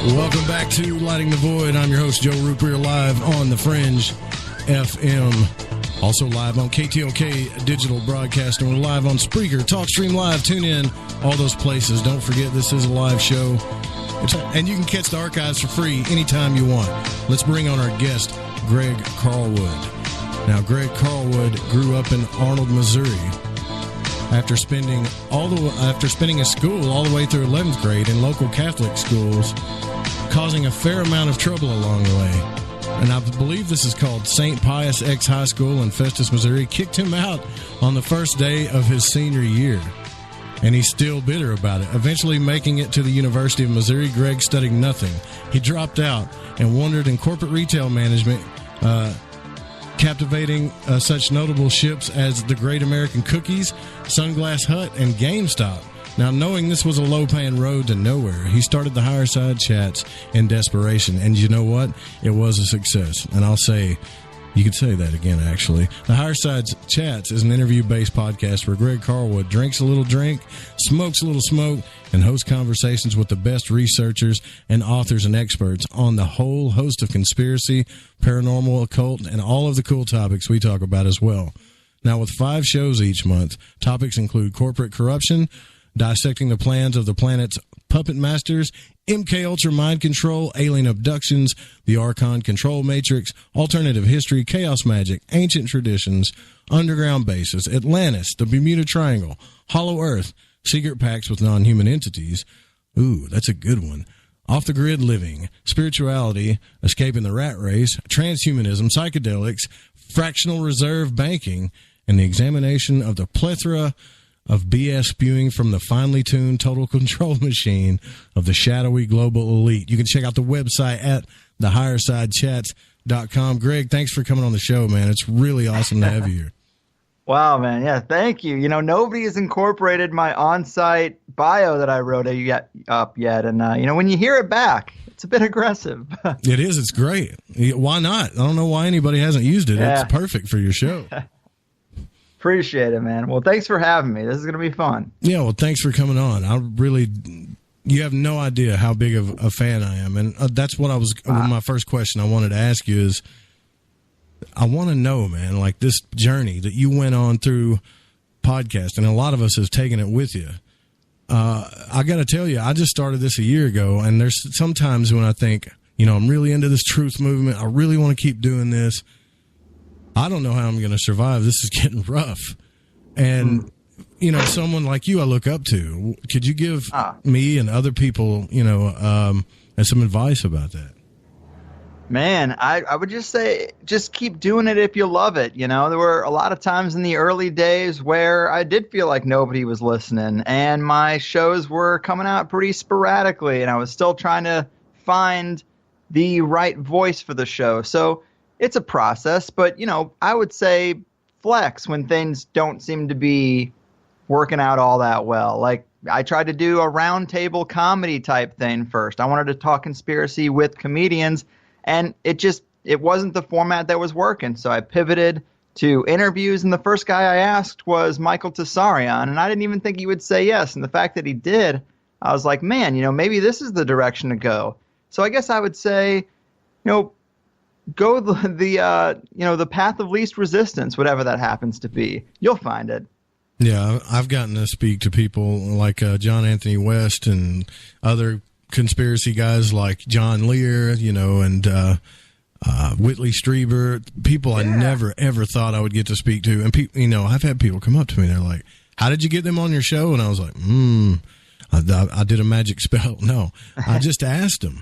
Welcome back to Lighting the Void. I'm your host, Joe Roop. We're live on the Fringe FM. Also live on KTOK Digital Broadcasting. We're live on Spreaker, TalkStream Live, TuneIn, all those places. Don't forget, this is a live show. And you can catch the archives for free anytime you want. Let's bring on our guest, Greg Carlwood. Now, Greg Carlwood grew up in Arnold, Missouri. After spending his school all the way through 11th grade in local Catholic schools, causing a fair amount of trouble along the way. And I believe this is called St. Pius X High School in Festus, Missouri, kicked him out on the first day of his senior year. And he's still bitter about it. Eventually making it to the University of Missouri, Greg studied nothing. He dropped out and wandered in corporate retail management, captivating such notable ships as the Great American Cookies, Sunglass Hut, and Gamestop. Now, knowing this was a low-paying road to nowhere, he started the Higherside Chats in desperation. And you know what? It was a success. And I'll say, you could say that again, actually. The Higherside Chats is an interview-based podcast where Greg Carlwood drinks a little drink, smokes a little smoke, and hosts conversations with the best researchers and authors and experts on the whole host of conspiracy, paranormal, occult, and all of the cool topics we talk about as well. Now, with 5 shows each month, topics include corporate corruption, dissecting the plans of the planet's puppet masters, MK Ultra mind control, alien abductions, the Archon control matrix, alternative history, chaos magic, ancient traditions, underground bases, Atlantis, the Bermuda Triangle, Hollow Earth, secret pacts with non-human entities. Ooh, that's a good one. Off-the-grid living, spirituality, escaping the rat race, transhumanism, psychedelics, fractional reserve banking, and the examination of the plethora of BS spewing from the finely tuned total control machine of the shadowy global elite. You can check out the website at thehighersidechats.com. Greg, thanks for coming on the show, man. It's really awesome to have you here. Wow, man. Yeah, thank you. You know, nobody has incorporated my on-site bio that I wrote up yet. And, when you hear it back, it's a bit aggressive. It is. It's great. Why not? I don't know why anybody hasn't used it. Yeah. It's perfect for your show. Appreciate it, man. Well, thanks for having me. This is going to be fun. Yeah, well, thanks for coming on. You have no idea how big of a fan I am. And that's what my first question I wanted to ask you is, I want to know, man, like this journey that you went on through podcasting, and a lot of us have taken it with you. I got to tell you, I just started this a year ago, and there's sometimes when I think, I'm really into this truth movement. I really want to keep doing this. I don't know how I'm going to survive. This is getting rough. And, someone like you I look up to. Could you give me and other people, some advice about that? Man, I would just say, just keep doing it if you love it. There were a lot of times in the early days where I did feel like nobody was listening, and my shows were coming out pretty sporadically, and I was still trying to find the right voice for the show. So it's a process, but, I would say flex when things don't seem to be working out all that well. Like, I tried to do a roundtable comedy type thing first. I wanted to talk conspiracy with comedians, and it wasn't the format that was working. So I pivoted to interviews, and the first guy I asked was Michael Tessarion, and I didn't even think he would say yes. And the fact that he did, I was like, man, maybe this is the direction to go. So I guess I would say, go the path of least resistance, whatever that happens to be. You'll find it. Yeah, I've gotten to speak to people like John Anthony West and other conspiracy guys like John Lear, and Whitley Strieber, people I never, ever thought I would get to speak to. And, I've had people come up to me, they're like, how did you get them on your show? And I was like, I did a magic spell. No, I just asked them,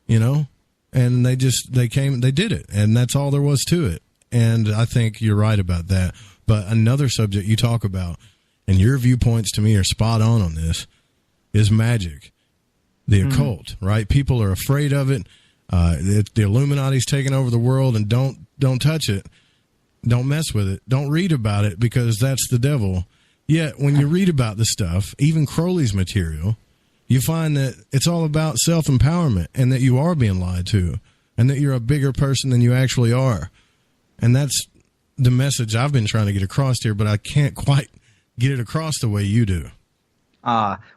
and they did it. And that's all there was to it. And I think you're right about that. But another subject you talk about, and your viewpoints to me are spot on this, is magic. The occult, right? People are afraid of it. The Illuminati's taking over the world, and don't touch it. Don't mess with it. Don't read about it, because that's the devil. Yet, when you read about this stuff, even Crowley's material, you find that it's all about self-empowerment, and that you are being lied to, and that you're a bigger person than you actually are. And that's the message I've been trying to get across here, but I can't quite get it across the way you do.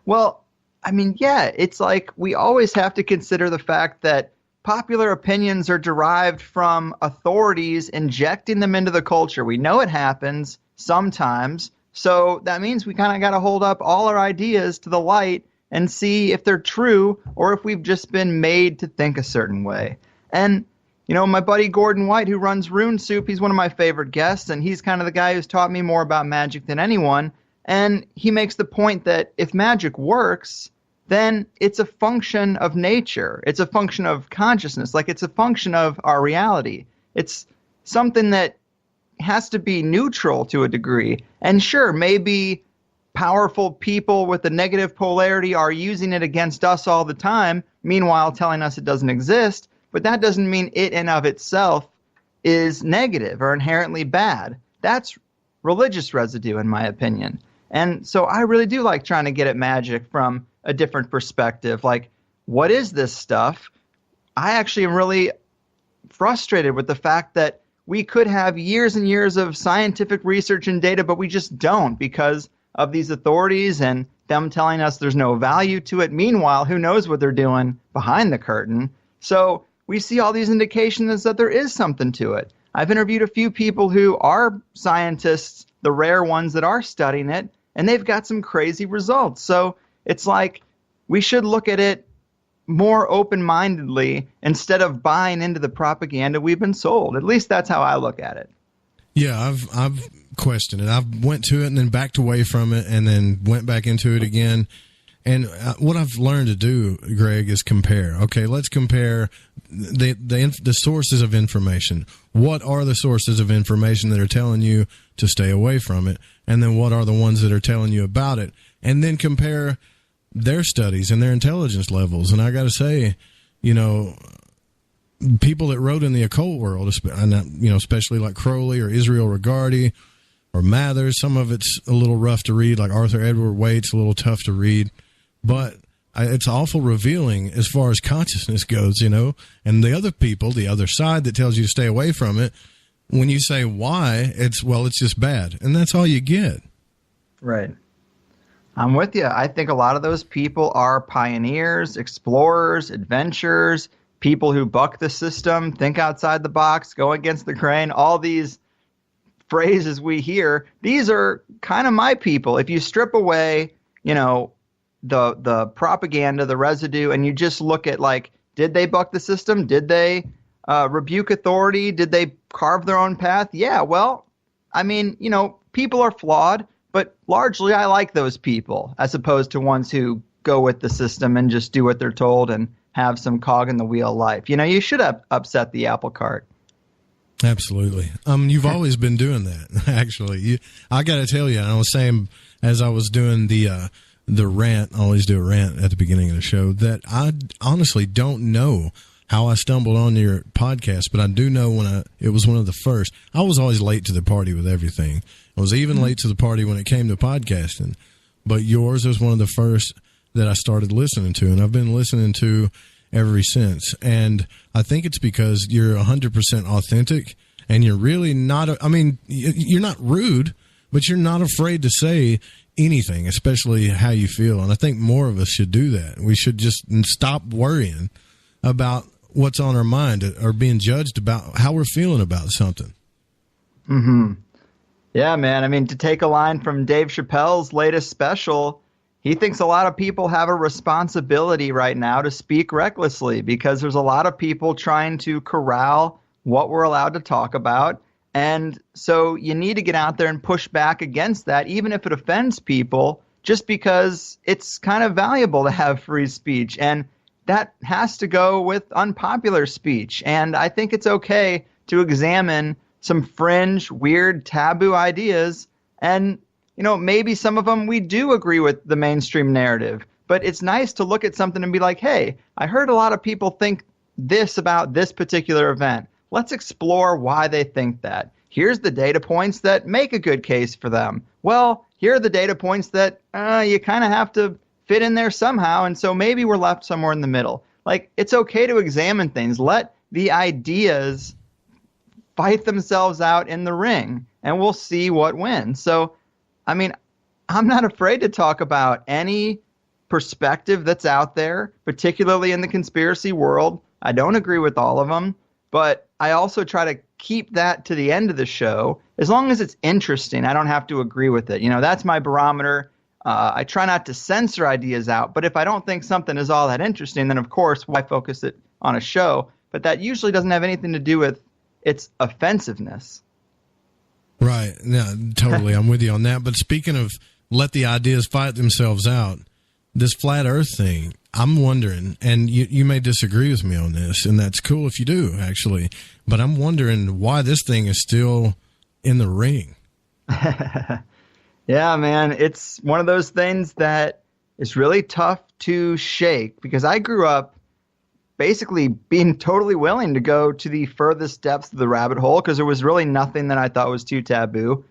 Well, I mean, yeah, it's like we always have to consider the fact that popular opinions are derived from authorities injecting them into the culture. We know it happens sometimes, so that means we kind of got to hold up all our ideas to the light and see if they're true or if we've just been made to think a certain way. And, you know, my buddy Gordon White, who runs Rune Soup, he's one of my favorite guests, and he's kind of the guy who's taught me more about magic than anyone. And he makes the point that if magic works, then it's a function of nature. It's a function of consciousness. Like, it's a function of our reality. It's something that has to be neutral to a degree. And sure, maybe powerful people with a negative polarity are using it against us all the time, meanwhile telling us it doesn't exist. But that doesn't mean it in of itself is negative or inherently bad. That's religious residue, in my opinion. And so I really do like trying to get at magic from a different perspective. Like, what is this stuff? I actually am really frustrated with the fact that we could have years and years of scientific research and data, but we just don't because of these authorities and them telling us there's no value to it. Meanwhile, who knows what they're doing behind the curtain? So we see all these indications that there is something to it. I've interviewed a few people who are scientists, the rare ones that are studying it, and they've got some crazy results. So it's like we should look at it more open-mindedly instead of buying into the propaganda we've been sold. At least that's how I look at it. Yeah, I've questioned it. I went to it and then backed away from it and then went back into it again. And what I've learned to do, Greg, is compare. Okay, let's compare the sources of information. What are the sources of information that are telling you to stay away from it? And then what are the ones that are telling you about it? And then compare their studies and their intelligence levels. And I got to say, you know, people that wrote in the occult world, especially like Crowley or Israel Regardie or Mathers, some of it's a little rough to read, like Arthur Edward Waite's a little tough to read. But it's awful revealing as far as consciousness goes, you know. And the other people, the other side that tells you to stay away from it, when you say why, it's just bad. And that's all you get. Right. I'm with you. I think a lot of those people are pioneers, explorers, adventurers, people who buck the system, think outside the box, go against the grain. All these phrases we hear, these are kind of my people. If you strip away, you know, the propaganda, the residue, and you just look at, like, did they buck the system? Did they rebuke authority? Did they carve their own path? Yeah, well, I mean, you know, people are flawed, but largely I like those people as opposed to ones who go with the system and just do what they're told and have some cog in the wheel life. You know, you should have upset the apple cart. Absolutely. You've always been doing that, actually. I got to tell you, I was saying as I was doing the rant, I always do a rant at the beginning of the show, that I honestly don't know how I stumbled on your podcast, but I do know it was one of the first. I was always late to the party with everything. I was even late to the party when it came to podcasting, but yours was one of the first that I started listening to, and I've been listening to ever since. And I think it's because you're 100% authentic, and you're really not, you're not rude, but you're not afraid to say anything, especially how you feel. And I think more of us should do that. We should just stop worrying about what's on our mind or being judged about how we're feeling about something. Mm-hmm. Yeah, man. I mean, to take a line from Dave Chappelle's latest special, he thinks a lot of people have a responsibility right now to speak recklessly because there's a lot of people trying to corral what we're allowed to talk about. And so you need to get out there and push back against that, even if it offends people, just because it's kind of valuable to have free speech. And that has to go with unpopular speech. And I think it's okay to examine some fringe, weird, taboo ideas. And, you know, maybe some of them we do agree with the mainstream narrative. But it's nice to look at something and be like, hey, I heard a lot of people think this about this particular event. Let's explore why they think that. Here's the data points that make a good case for them. Well, here are the data points that you kind of have to fit in there somehow, and so maybe we're left somewhere in the middle. Like, it's okay to examine things. Let the ideas fight themselves out in the ring, and we'll see what wins. So, I mean, I'm not afraid to talk about any perspective that's out there, particularly in the conspiracy world. I don't agree with all of them, but I also try to keep that to the end of the show. As long as it's interesting, I don't have to agree with it. That's my barometer. I try not to censor ideas out, but if I don't think something is all that interesting, then of course, why focus it on a show? But that usually doesn't have anything to do with its offensiveness. Right. No, totally. I'm with you on that. But speaking of let the ideas fight themselves out, this flat earth thing, I'm wondering, and you may disagree with me on this, and that's cool if you do, actually, but I'm wondering why this thing is still in the ring. Yeah, man, it's one of those things that is really tough to shake, because I grew up basically being totally willing to go to the furthest depths of the rabbit hole because there was really nothing that I thought was too taboo.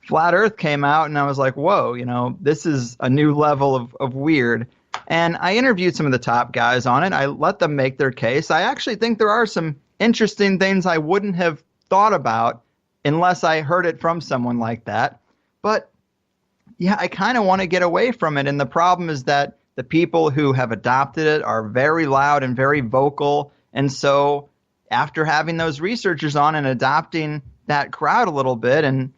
Flat Earth came out and I was like, whoa, this is a new level of weird. And I interviewed some of the top guys on it. I let them make their case. I actually think there are some interesting things I wouldn't have thought about unless I heard it from someone like that. But yeah, I kind of want to get away from it. And the problem is that the people who have adopted it are very loud and very vocal. And so after having those researchers on and adopting that crowd a little bit and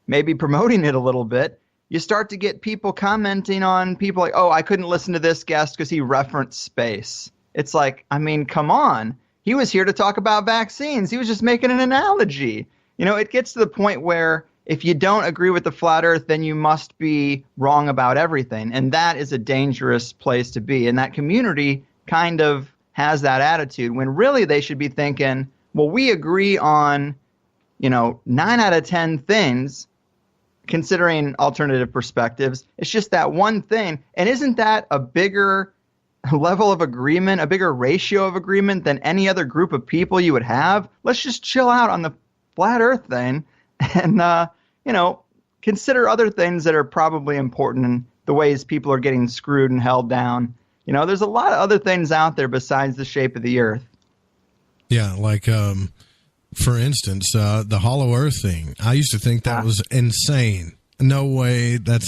maybe promoting it a little bit, you start to get people commenting on people like, oh, I couldn't listen to this guest because he referenced space. It's like, I mean, come on. He was here to talk about vaccines. He was just making an analogy. It gets to the point where if you don't agree with the flat earth, then you must be wrong about everything. And that is a dangerous place to be. And that community kind of has that attitude when really they should be thinking, well, we agree on, 9 out of 10 things, considering alternative perspectives. It's just that one thing. And isn't that a bigger level of agreement, a bigger ratio of agreement than any other group of people you would have? Let's just chill out on the flat earth thing and, consider other things that are probably important in the ways people are getting screwed and held down. There's a lot of other things out there besides the shape of the earth. Yeah, like, for instance, the hollow earth thing. I used to think that was insane. No way. But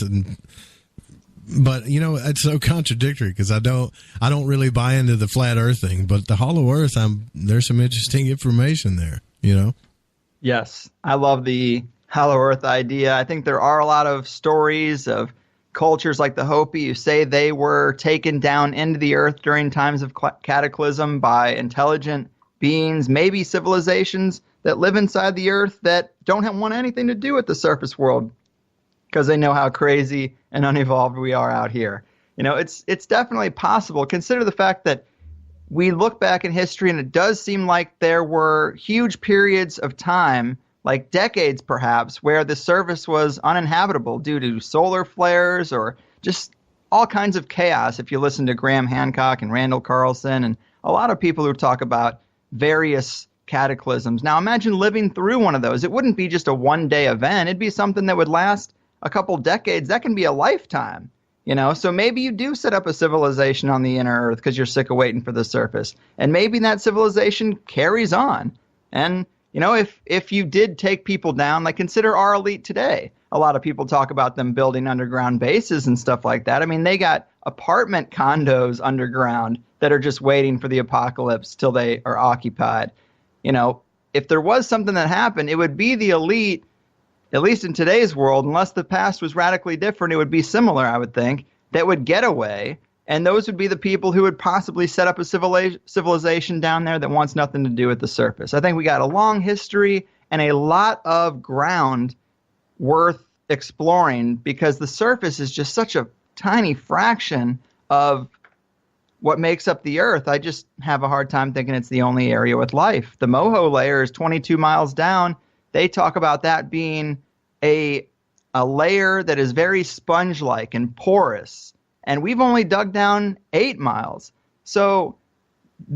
it's so contradictory because I don't really buy into the flat earth thing, but the hollow earth, there's some interesting information there, Yes. I love the hollow earth idea. I think there are a lot of stories of cultures like the Hopi who say they were taken down into the earth during times of cataclysm by intelligent beings, maybe civilizations that live inside the earth that don't want anything to do with the surface world because they know how crazy and unevolved we are out here. It's definitely possible. Consider the fact that we look back in history and it does seem like there were huge periods of time, like decades perhaps, where the surface was uninhabitable due to solar flares or just all kinds of chaos. If you listen to Graham Hancock and Randall Carlson and a lot of people who talk about various cataclysms. Now imagine living through one of those. It wouldn't be just a one-day event. It'd be something that would last a couple decades. That can be a lifetime, So maybe you do set up a civilization on the inner earth because you're sick of waiting for the surface. And maybe that civilization carries on. And, if you did take people down, like consider our elite today. A lot of people talk about them building underground bases and stuff like that. I mean, they got apartment condos underground that are just waiting for the apocalypse till they are occupied. If there was something that happened, it would be the elite, at least in today's world, unless the past was radically different, it would be similar, I would think, that would get away. And those would be the people who would possibly set up a civilization down there that wants nothing to do with the surface. I think we got a long history and a lot of ground worth exploring because the surface is just such a tiny fraction of what makes up the earth. I just have a hard time thinking it's the only area with life. The Moho layer is 22 miles down. They talk about that being a layer that is very sponge-like and porous. And we've only dug down 8 miles. So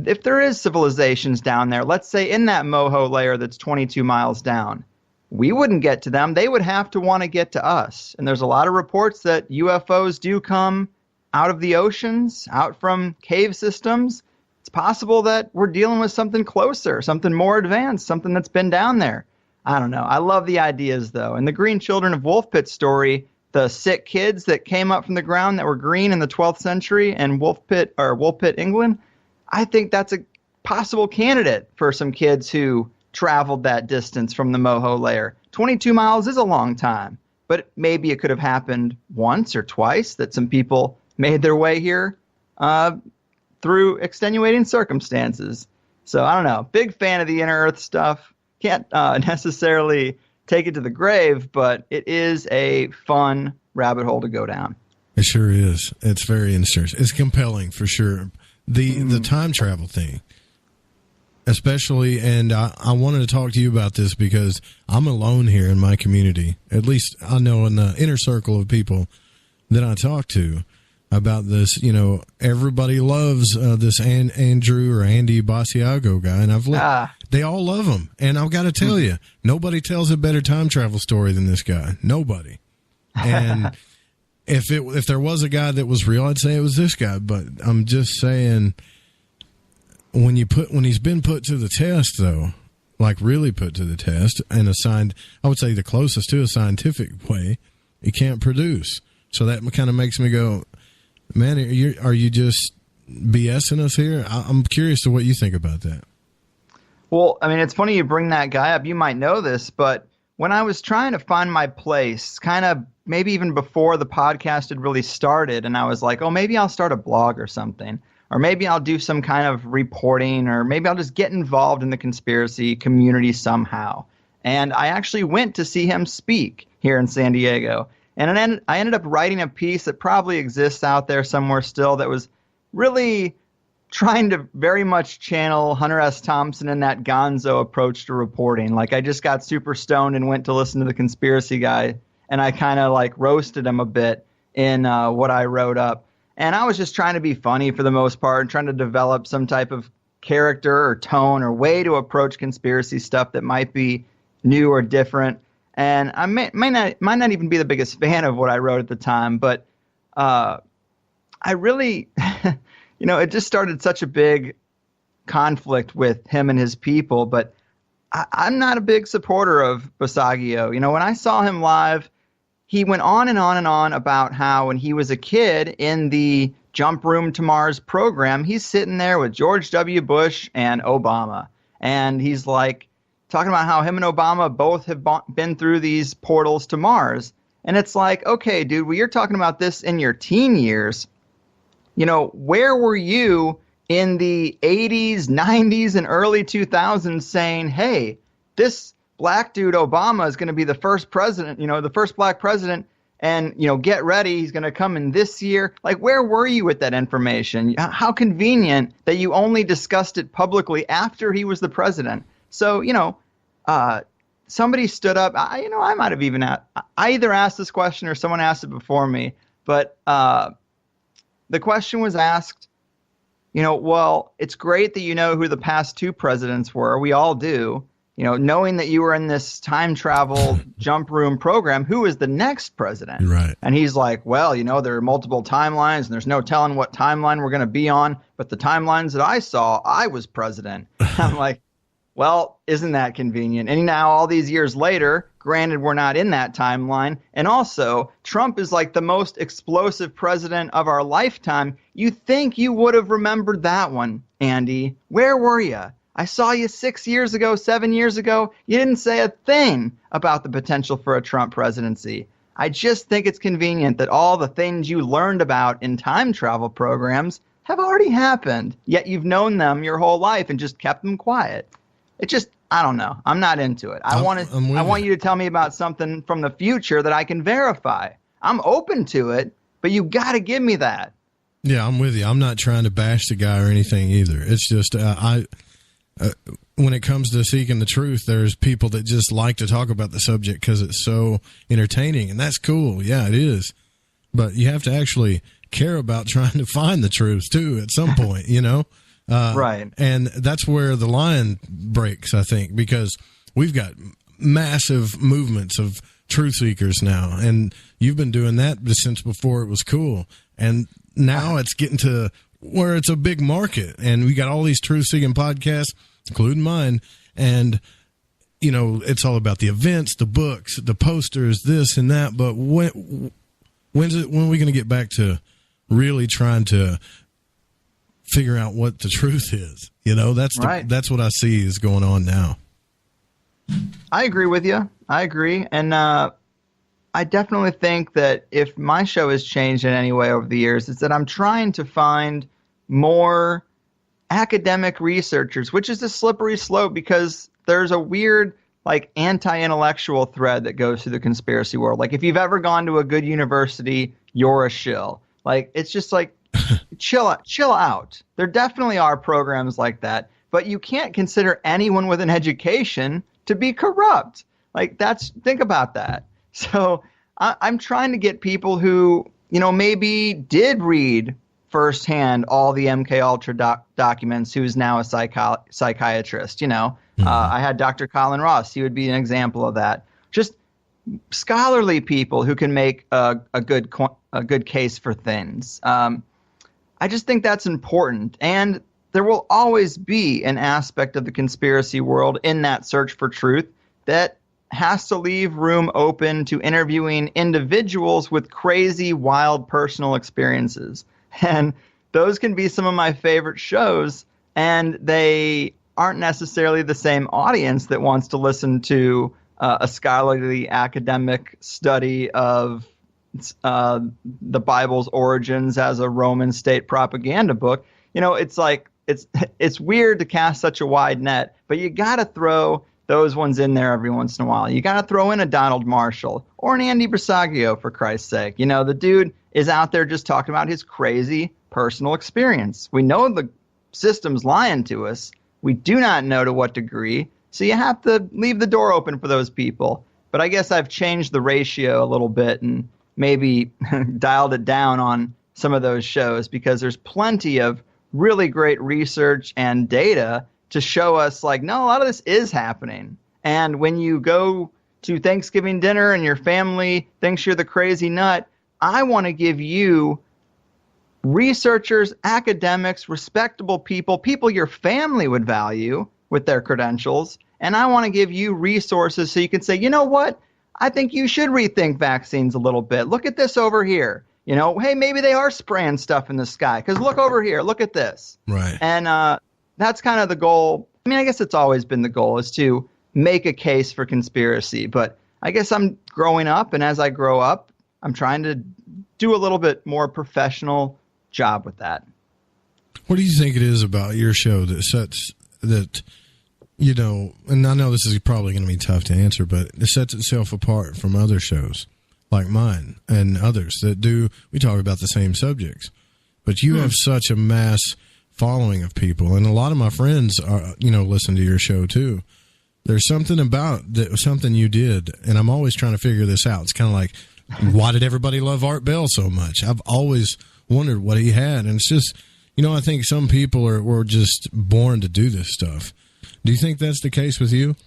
if there is civilizations down there, let's say in that Moho layer that's 22 miles down, we wouldn't get to them. They would have to want to get to us. And there's a lot of reports that UFOs do come out of the oceans, out from cave systems. It's possible that we're dealing with something closer, something more advanced, something that's been down there. I don't know. I love the ideas, though. And the Green Children of Woolpit story the sick kids that came up from the ground that were green in the 12th century in Woolpit, England, I think that's a possible candidate for some kids who traveled that distance from the Moho layer. 22 miles is a long time, but maybe it could have happened once or twice that some people made their way here through extenuating circumstances. So I don't know. Big fan of the inner earth stuff. Can't necessarily take it to the grave, but it is a fun rabbit hole to go down. It sure is. It's very interesting. It's compelling for sure. The time travel thing, especially, and I wanted to talk to you about this because I'm alone here in my community. At least I know in the inner circle of people that I talk to about this. You know, everybody loves this Andrew or Andy Basiago guy, and they all love him. And I've got to tell you, nobody tells a better time travel story than this guy. Nobody. And if there was a guy that was real, I'd say it was this guy. But I'm just saying, when he's been put to the test, though, like really put to the test and assigned, I would say the closest to a scientific way, he can't produce. So that kind of makes me go, man, are you just BSing us here? I'm curious to what you think about that. Well, I mean, it's funny you bring that guy up. You might know this, but when I was trying to find my place, kind of maybe even before the podcast had really started, and I was like, oh, maybe I'll start a blog or something, or maybe I'll do some kind of reporting, or maybe I'll just get involved in the conspiracy community somehow. And I actually went to see him speak here in San Diego. And I ended up writing a piece that probably exists out there somewhere still that was really trying to very much channel Hunter S. Thompson and that gonzo approach to reporting. Like, I just got super stoned and went to listen to the conspiracy guy, and I kind of like roasted him a bit in what I wrote up. And I was just trying to be funny for the most part and trying to develop some type of character or tone or way to approach conspiracy stuff that might be new or different. And I might not even be the biggest fan of what I wrote at the time, but I really, it just started such a big conflict with him and his people. But I'm not a big supporter of Basiago. You know, when I saw him live, he went on and on and on about how when he was a kid in the Jump Room to Mars program, he's sitting there with George W. Bush and Obama. And he's like talking about how him and Obama both have been through these portals to Mars. And it's like, okay, dude, well, you're talking about this in your teen years. You know, where were you in the 80s, 90s, and early 2000s saying, hey, this black dude Obama is going to be the first president, the first black president, and, get ready, he's going to come in this year. Like, where were you with that information? How convenient that you only discussed it publicly after he was the president. So, somebody stood up. I might have even I either asked this question or someone asked it before me, but the question was asked, well, it's great that you know who the past two presidents were. We all do. Knowing that you were in this time travel jump room program, who is the next president? Right. And he's like, well, there are multiple timelines and there's no telling what timeline we're going to be on. But the timelines that I saw, I was president. I'm like, well, isn't that convenient? And now all these years later, granted, we're not in that timeline. And also, Trump is like the most explosive president of our lifetime. You think you would have remembered that one, Andy. Where were you? I saw you 6 years ago, 7 years ago. You didn't say a thing about the potential for a Trump presidency. I just think it's convenient that all the things you learned about in time travel programs have already happened, yet you've known them your whole life and just kept them quiet. It just, I don't know. I'm not into it. I want you to tell me about something from the future that I can verify. I'm open to it, but you got to give me that. Yeah, I'm with you. I'm not trying to bash the guy or anything either. It's just, when it comes to seeking the truth, there's people that just like to talk about the subject because it's so entertaining, and that's cool. Yeah, it is. But you have to actually care about trying to find the truth, too, at some point, Right. And that's where the line breaks, I think, because we've got massive movements of truth seekers now, and you've been doing that since before it was cool. And now it's getting to where it's a big market, and we got all these truth-seeking podcasts, including mine, and you know, it's all about the events, the books, the posters, this and that. But when are we going to get back to really trying to figure out what the truth is? You know, that's that's what I see is going on now. I agree with you. I agree. And I definitely think that if my show has changed in any way over the years, it's that I'm trying to find more academic researchers, which is a slippery slope because there's a weird, like, anti-intellectual thread that goes through the conspiracy world. Like, if you've ever gone to a good university, you're a shill. Like, it's just like, chill out. There definitely are programs like that, but you can't consider anyone with an education to be corrupt. Like, think about that. So I'm trying to get people who, you know, maybe did read firsthand all the MK Ultra documents, who's now a psychiatrist, you know. I had Dr. Colin Ross. He would be an example of that. Just scholarly people who can make a good case for things. I just think that's important. And there will always be an aspect of the conspiracy world in that search for truth that has to leave room open to interviewing individuals with crazy, wild personal experiences. And those can be some of my favorite shows, and they aren't necessarily the same audience that wants to listen to a scholarly academic study of the Bible's origins as a Roman state propaganda book. You know, it's like, it's weird to cast such a wide net, but you got to throw those ones in there every once in a while. You got to throw in a Donald Marshall or an Andy Brissaglio, for Christ's sake. You know, the dude is out there just talking about his crazy personal experience. We know the system's lying to us. We do not know to what degree. So you have to leave the door open for those people. But I guess I've changed the ratio a little bit and maybe dialed it down on some of those shows, because there's plenty of really great research and data to show us, like, no, a lot of this is happening. And when you go to Thanksgiving dinner and your family thinks you're the crazy nut, I want to give you researchers, academics, respectable people your family would value with their credentials. And I want to give you resources so you can say, you know what? I think you should rethink vaccines a little bit. Look at this over here. You know, hey, maybe they are spraying stuff in the sky, because look over here. Look at this. Right. And that's kind of the goal. I mean, I guess it's always been the goal, is to make a case for conspiracy. But I guess I'm growing up, and as I grow up, I'm trying to do a little bit more professional job with that. What do you think it is about your show that, you know, and I know this is probably going to be tough to answer, but it sets itself apart from other shows like mine and others that we talk about the same subjects, but you have such a mass following of people, and a lot of my friends are, you know, listen to your show too. There's something about that, something you did, and I'm always trying to figure this out. It's kind of like, why did everybody love Art Bell so much? I've always wondered what he had, and it's just, you know, I think some people were just born to do this stuff. Do you think that's the case with you?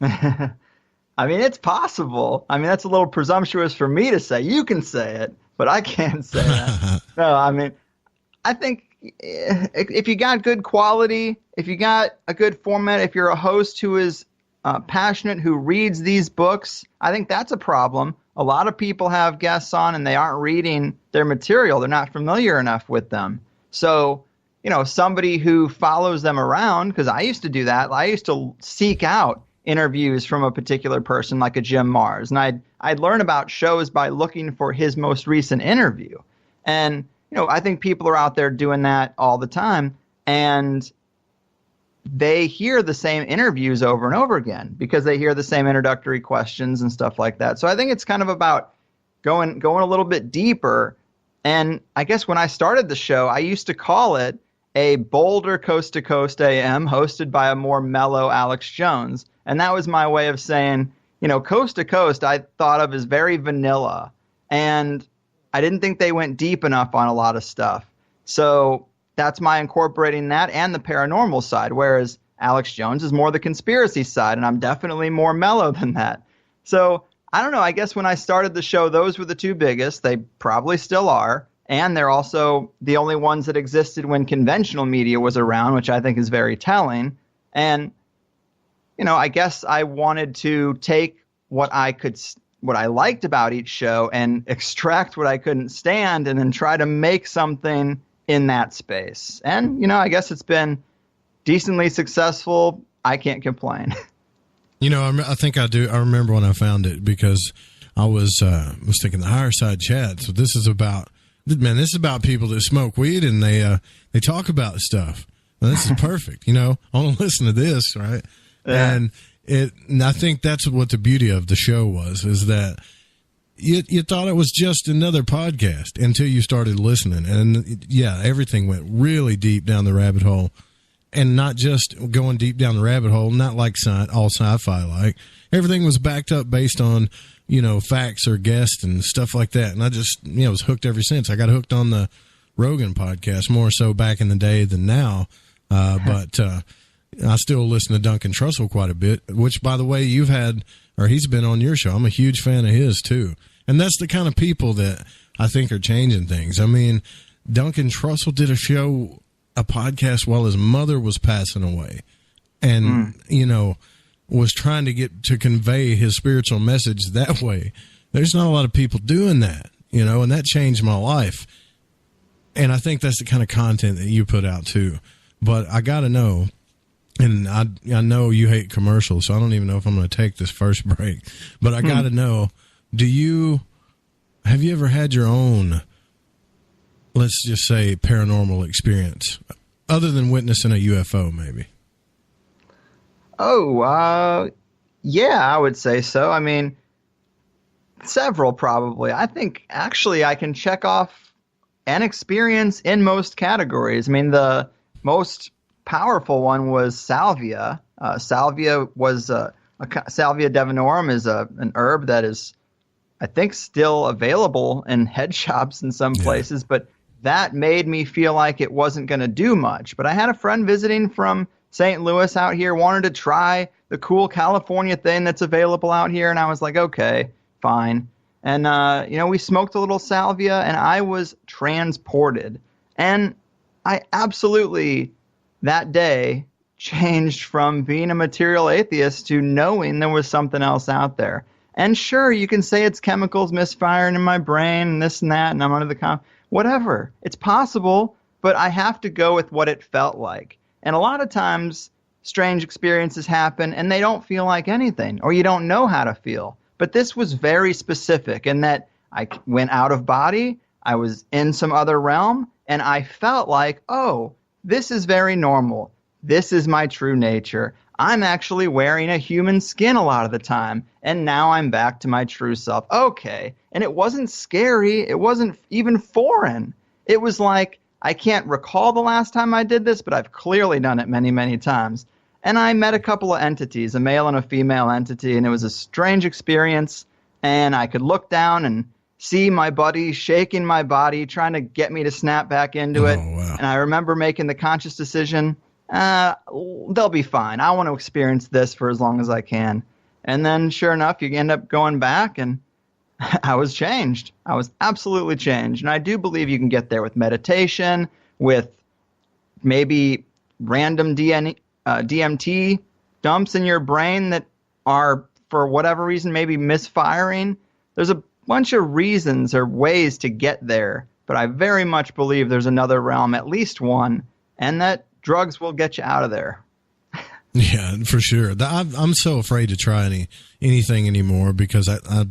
I mean, it's possible. I mean, that's a little presumptuous for me to say. You can say it, but I can't say that. No, I mean, I think if you got good quality, if you got a good format, if you're a host who is passionate, who reads these books, I think that's a problem. A lot of people have guests on and they aren't reading their material. They're not familiar enough with them. So, you know, somebody who follows them around, because I used to do that. I used to seek out interviews from a particular person, like a Jim Mars, and I'd learn about shows by looking for his most recent interview. And, you know, I think people are out there doing that all the time, and they hear the same interviews over and over again because they hear the same introductory questions and stuff like that. So I think it's kind of about going a little bit deeper. And I guess when I started the show, I used to call it a bolder Coast to Coast AM hosted by a more mellow Alex Jones. And that was my way of saying, you know, Coast to Coast I thought of as very vanilla. And I didn't think they went deep enough on a lot of stuff. So that's my incorporating that and the paranormal side, whereas Alex Jones is more the conspiracy side, and I'm definitely more mellow than that. So I don't know. I guess when I started the show, those were the two biggest. They probably still are. And they're also the only ones that existed when conventional media was around, which I think is very telling. And I guess I wanted to take what I liked about each show and extract what I couldn't stand and then try to make something in that space. And, I guess it's been decently successful. I can't complain. I think I do. I remember when I found it because I was thinking the Higherside Chats. So this is about people that smoke weed and they talk about stuff. Well, this is perfect. I want to listen to this, right? Yeah. And I think that's what the beauty of the show was, is that you thought it was just another podcast until you started listening. And yeah, everything went really deep down the rabbit hole, and not just going deep down the rabbit hole, not like all sci-fi like. Everything was backed up based on, facts or guests and stuff like that. And I just, was hooked ever since. I got hooked on the Rogan podcast more so back in the day than now. But I still listen to Duncan Trussell quite a bit, which, by the way, he's been on your show. I'm a huge fan of his, too. And that's the kind of people that I think are changing things. I mean, Duncan Trussell did a podcast while his mother was passing away and, was trying to convey his spiritual message that way. There's not a lot of people doing that, and that changed my life. And I think that's the kind of content that you put out, too. But I got to know, and I know you hate commercials, so I don't even know if I'm going to take this first break. But I got to know, have you ever had your own, let's just say, paranormal experience, other than witnessing a UFO, maybe? Oh, yeah, I would say so. I mean, several probably. I think actually I can check off an experience in most categories. I mean, the most powerful one was salvia. Salvia divinorum is an herb that is, I think, still available in head shops in some places, but that made me feel like it wasn't going to do much. But I had a friend visiting from St. Louis out here, wanted to try the cool California thing that's available out here, and I was like, okay, fine. And, we smoked a little salvia, and I was transported. And I absolutely, that day, changed from being a material atheist to knowing there was something else out there. And sure, you can say it's chemicals misfiring in my brain and this and that, and I'm under the whatever. It's possible, but I have to go with what it felt like. And a lot of times, strange experiences happen, and they don't feel like anything, or you don't know how to feel. But this was very specific in that I went out of body, I was in some other realm, and I felt like, oh, this is very normal. This is my true nature. I'm actually wearing a human skin a lot of the time, and now I'm back to my true self. Okay. And it wasn't scary. It wasn't even foreign. It was like, I can't recall the last time I did this, but I've clearly done it many, many times. And I met a couple of entities, a male and a female entity, and it was a strange experience. And I could look down and see my buddy shaking my body, trying to get me to snap back into it. Wow. And I remember making the conscious decision, they'll be fine. I want to experience this for as long as I can. And then sure enough, you end up going back, and I was changed. I was absolutely changed. And I do believe you can get there with meditation, with maybe random DMT dumps in your brain that are, for whatever reason, maybe misfiring. There's a bunch of reasons or ways to get there, but I very much believe there's another realm, at least one, and that drugs will get you out of there. Yeah, for sure. I'm so afraid to try anything anymore because I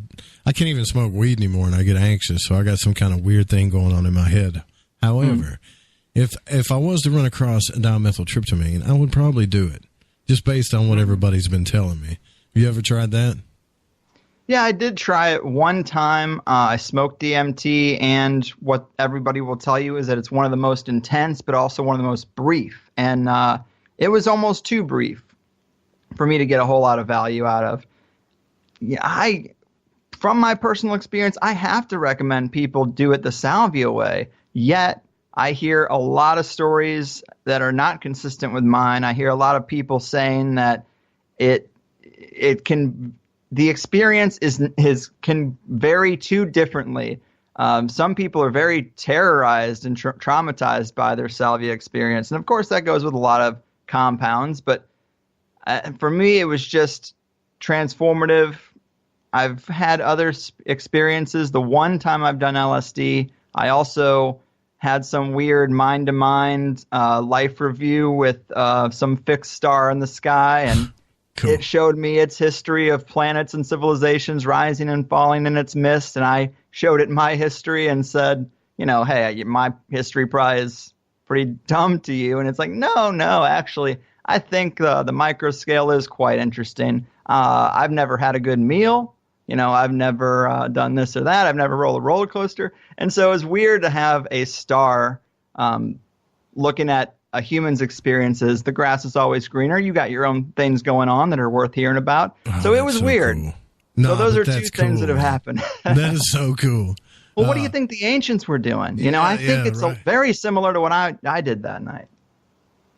can't even smoke weed anymore, and I get anxious. So I got some kind of weird thing going on in my head. However, if I was to run across dimethyltryptamine, I would probably do it, just based on what everybody's been telling me. Have you ever tried that? Yeah, I did try it one time. I smoked DMT, and what everybody will tell you is that it's one of the most intense, but also one of the most brief. And it was almost too brief for me to get a whole lot of value out of. Yeah, from my personal experience, I have to recommend people do it the salvia way. Yet, I hear a lot of stories that are not consistent with mine. I hear a lot of people saying that the experience can vary too differently. Some people are very terrorized and traumatized by their salvia experience. And of course, that goes with a lot of compounds. But For me, it was just transformative. I've had other experiences. The one time I've done LSD, I also had some weird mind-to-mind life review with some fixed star in the sky, and cool. It showed me its history of planets and civilizations rising and falling in its mist, and I showed it my history and said, hey, my history probably is pretty dumb to you. And it's like, no, actually, I think the micro scale is quite interesting. I've never had a good meal. I've never done this or that. I've never rolled a roller coaster. And so it's weird to have a star looking at a human's experiences. The grass is always greener. You got your own things going on that are worth hearing about. So it was weird. Cool. No, so those are two things that have happened. That is so cool. Well, what do you think the ancients were doing? I think it's very similar to what I did that night.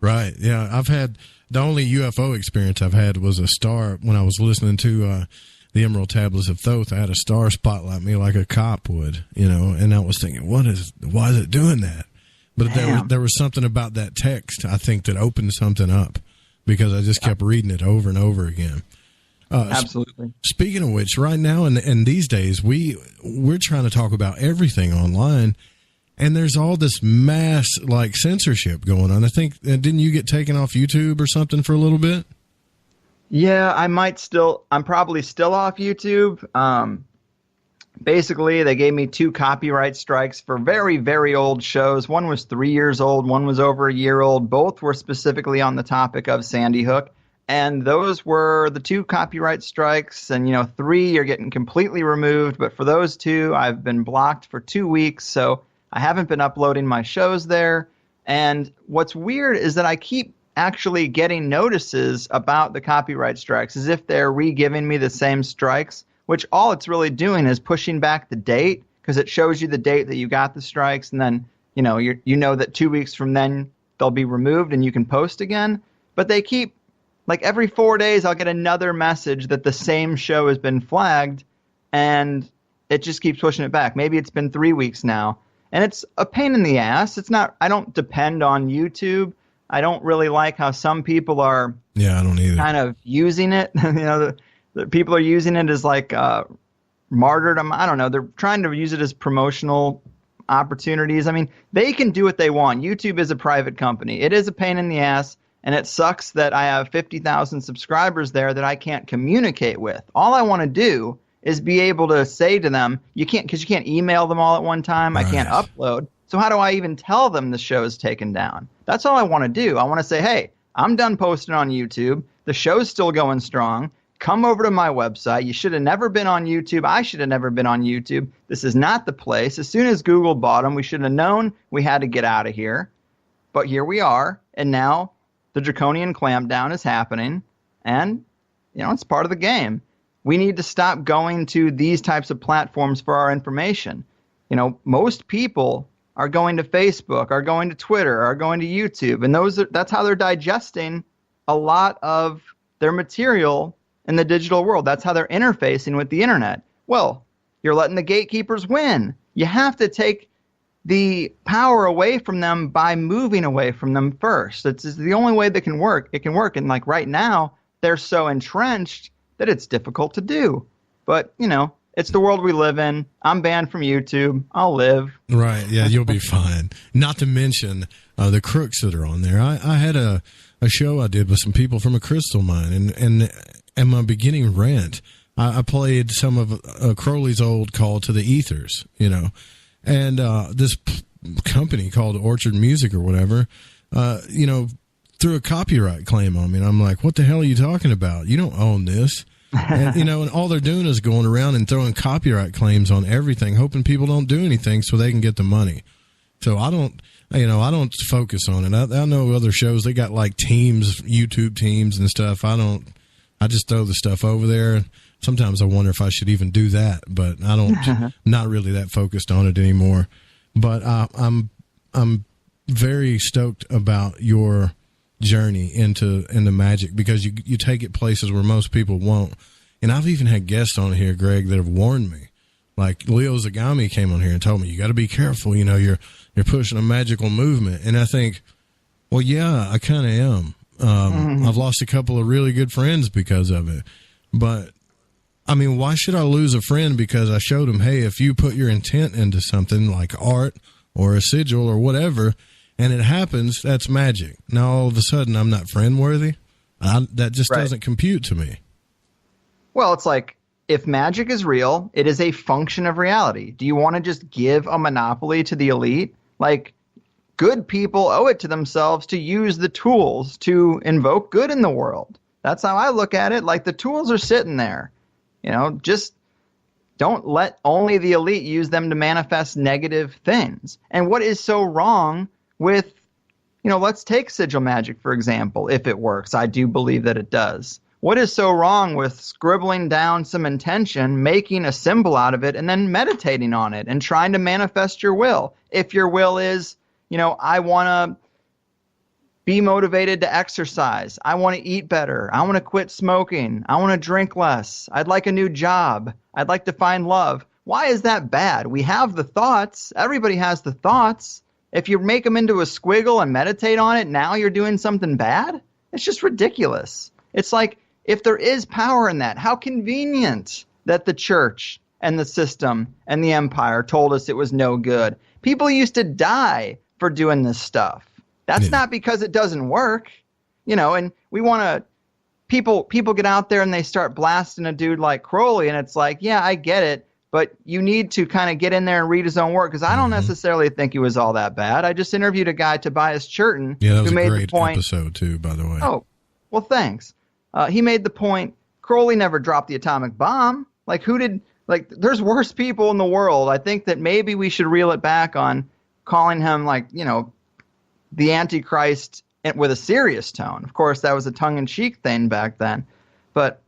Right. Yeah. I've had the only UFO experience I've had was a star when I was listening to the Emerald Tablets of Thoth. I had a star spotlight me like a cop would, and I was thinking, why is it doing that? But there was something about that text, I think, that opened something up because I just kept reading it over and over again. Absolutely. Speaking of which, right now and these days, we're trying to talk about everything online, and there's all this mass censorship going on. I think didn't you get taken off YouTube or something for a little bit? Yeah, I'm probably still off YouTube. Basically, they gave me 2 copyright strikes for very, very old shows. One was 3 years old. One was over a year old. Both were specifically on the topic of Sandy Hook. And those were the 2 copyright strikes. And, 3 you're getting completely removed. But for those 2, I've been blocked for 2 weeks. So I haven't been uploading my shows there. And what's weird is that I keep actually getting notices about the copyright strikes as if they're re-giving me the same strikes, which all it's really doing is pushing back the date because it shows you the date that you got the strikes. And then, that 2 weeks from then they'll be removed and you can post again. But they keep, every 4 days I'll get another message that the same show has been flagged, and it just keeps pushing it back. Maybe it's been 3 weeks now. And it's a pain in the ass. I don't depend on YouTube. I don't really like how some people are I don't either. Kind of using it. The people are using it as martyrdom. I don't know. They're trying to use it as promotional opportunities. I mean, they can do what they want. YouTube is a private company. It is a pain in the ass, and it sucks that I have 50,000 subscribers there that I can't communicate with. All I want to do is be able to say to them, because you can't email them all at one time. Right. I can't upload. So how do I even tell them the show is taken down? That's all I want to do. I want to say, hey, I'm done posting on YouTube. The show's still going strong. Come over to my website. You should have never been on YouTube. I should have never been on YouTube. This is not the place. As soon as Google bought them, we should have known we had to get out of here. But here we are, and now the draconian clampdown is happening, and it's part of the game. We need to stop going to these types of platforms for our information. Most people are going to Facebook, are going to Twitter, are going to YouTube, and that's how they're digesting a lot of their material in the digital world. That's how they're interfacing with the internet. Well, you're letting the gatekeepers win. You have to take the power away from them by moving away from them first. It's the only way that can work. It can work. And right now, they're so entrenched that it's difficult to do. But, it's the world we live in. I'm banned from YouTube. I'll live. Right. Yeah, you'll be fine. Not to mention the crooks that are on there. I had a show I did with some people from a crystal mine, and my beginning rant, I played some of Crowley's old Call to the Ethers, and this company called Orchard Music or whatever, threw a copyright claim on me. And I'm like, what the hell are you talking about? You don't own this. And, and all they're doing is going around and throwing copyright claims on everything, hoping people don't do anything so they can get the money. So I don't focus on it. I know other shows, they got teams, YouTube teams and stuff. I just throw the stuff over there. Sometimes I wonder if I should even do that, but I don't, not really that focused on it anymore. But I'm very stoked about your journey into magic, because you take it places where most people won't. And I've even had guests on here, Greg, that have warned me. Like Leo Zagami came on here and told me, you got to be careful. You're pushing a magical movement. And I think, well, yeah, I kind of am. I've lost a couple of really good friends because of it. But, I mean, why should I lose a friend because I showed them, hey, if you put your intent into something like art or a sigil or whatever, and it happens, that's magic. Now, all of a sudden, I'm not friend-worthy? That just doesn't compute to me. Well, it's like, if magic is real, it is a function of reality. Do you want to just give a monopoly to the elite? Like, good people owe it to themselves to use the tools to invoke good in the world. That's how I look at it. Like, the tools are sitting there. You know, just don't let only the elite use them to manifest negative things. And what is so wrong with, you know, let's take sigil magic, for example, if it works. I do believe that it does. What is so wrong with scribbling down some intention, making a symbol out of it, and then meditating on it and trying to manifest your will? If your will is, you know, I want to be motivated to exercise. I want to eat better. I want to quit smoking. I want to drink less. I'd like a new job. I'd like to find love. Why is that bad? We have the thoughts. Everybody has the thoughts. If you make them into a squiggle and meditate on it, now you're doing something bad? It's just ridiculous. It's like, if there is power in that, how convenient that the church and the system and the empire told us it was no good. People used to die for doing this stuff. That's not because it doesn't work, you know, and we want to, people get out there and they start blasting a dude like Crowley, and it's like, yeah, I get it, but you need to kind of get in there and read his own work, because I don't necessarily think he was all that bad. I just interviewed a guy, Tobias Churton, that was who a made great the point. Episode too, by the way. Oh, well, thanks. He made the point, Crowley never dropped the atomic bomb. Like, there's worse people in the world. I think that maybe we should reel it back on calling him, like, you know, the Antichrist with a serious tone. Of course, that was a tongue-in-cheek thing back then. But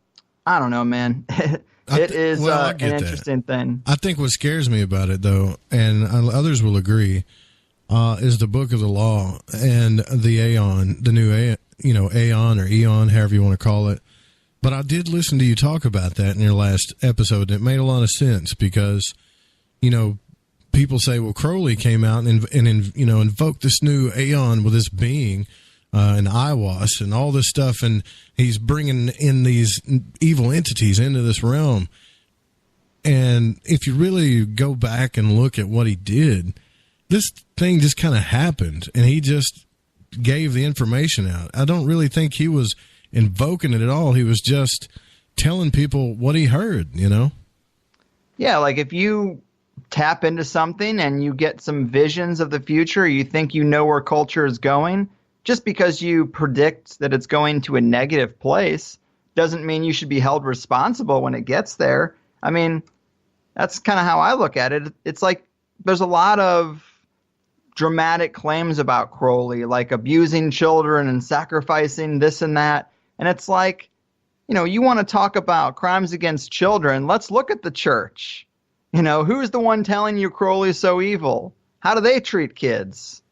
I don't know, man. It is an interesting thing. I think what scares me about it, though, and others will agree, is the Book of the Law and the Aeon, the new Aeon or Eon, however you want to call it. But I did listen to you talk about that in your last episode, and it made a lot of sense because, you know, people say, well, Crowley came out and invoked this new Aeon with this being, and Iwas and all this stuff, and he's bringing in these evil entities into this realm. And if you really go back and look at what he did, this thing just kind of happened, and he just gave the information out. I don't really think he was invoking it at all. He was just telling people what he heard, you know? Yeah, like if you tap into something and you get some visions of the future, you think you know where culture is going, just because you predict that it's going to a negative place doesn't mean you should be held responsible when it gets there. I mean, that's kind of how I look at it. It's like there's a lot of dramatic claims about Crowley, like abusing children and sacrificing this and that. And it's like, you know, you want to talk about crimes against children, let's look at the church. You know, who's the one telling you Crowley's so evil? How do they treat kids?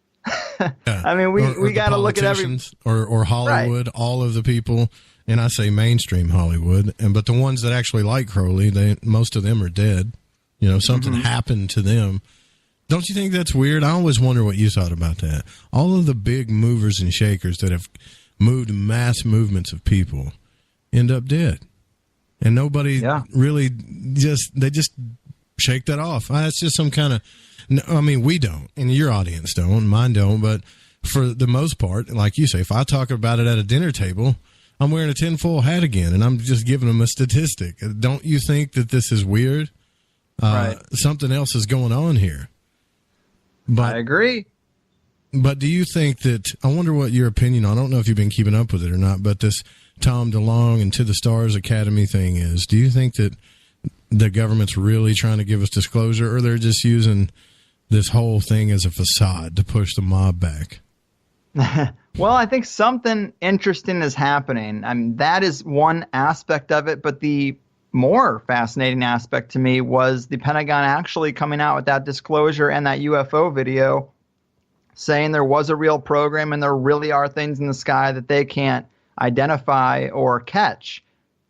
I mean, we got to look at or Hollywood, right. All of the people, and I say mainstream Hollywood, but the ones that actually like Crowley, most of them are dead. You know, something happened to them. Don't you think that's weird? I always wonder what you thought about that. All of the big movers and shakers that have moved mass movements of people end up dead. And nobody really they just shake that off. It's just some kind of, I mean, we don't, and your audience don't, mine don't, but for the most part, like you say, if I talk about it at a dinner table, I'm wearing a tinfoil hat again, and I'm just giving them a statistic. Don't you think that this is weird? Right. Something else is going on here. But, I agree. But do you think that, I wonder what your opinion, I don't know if you've been keeping up with it or not, but this Tom DeLonge and To the Stars Academy thing is, do you think that the government's really trying to give us disclosure, or they're just using this whole thing as a facade to push the mob back? Well, I think something interesting is happening. I mean, that is one aspect of it, but the more fascinating aspect to me was the Pentagon actually coming out with that disclosure and that UFO video saying there was a real program and there really are things in the sky that they can't identify or catch.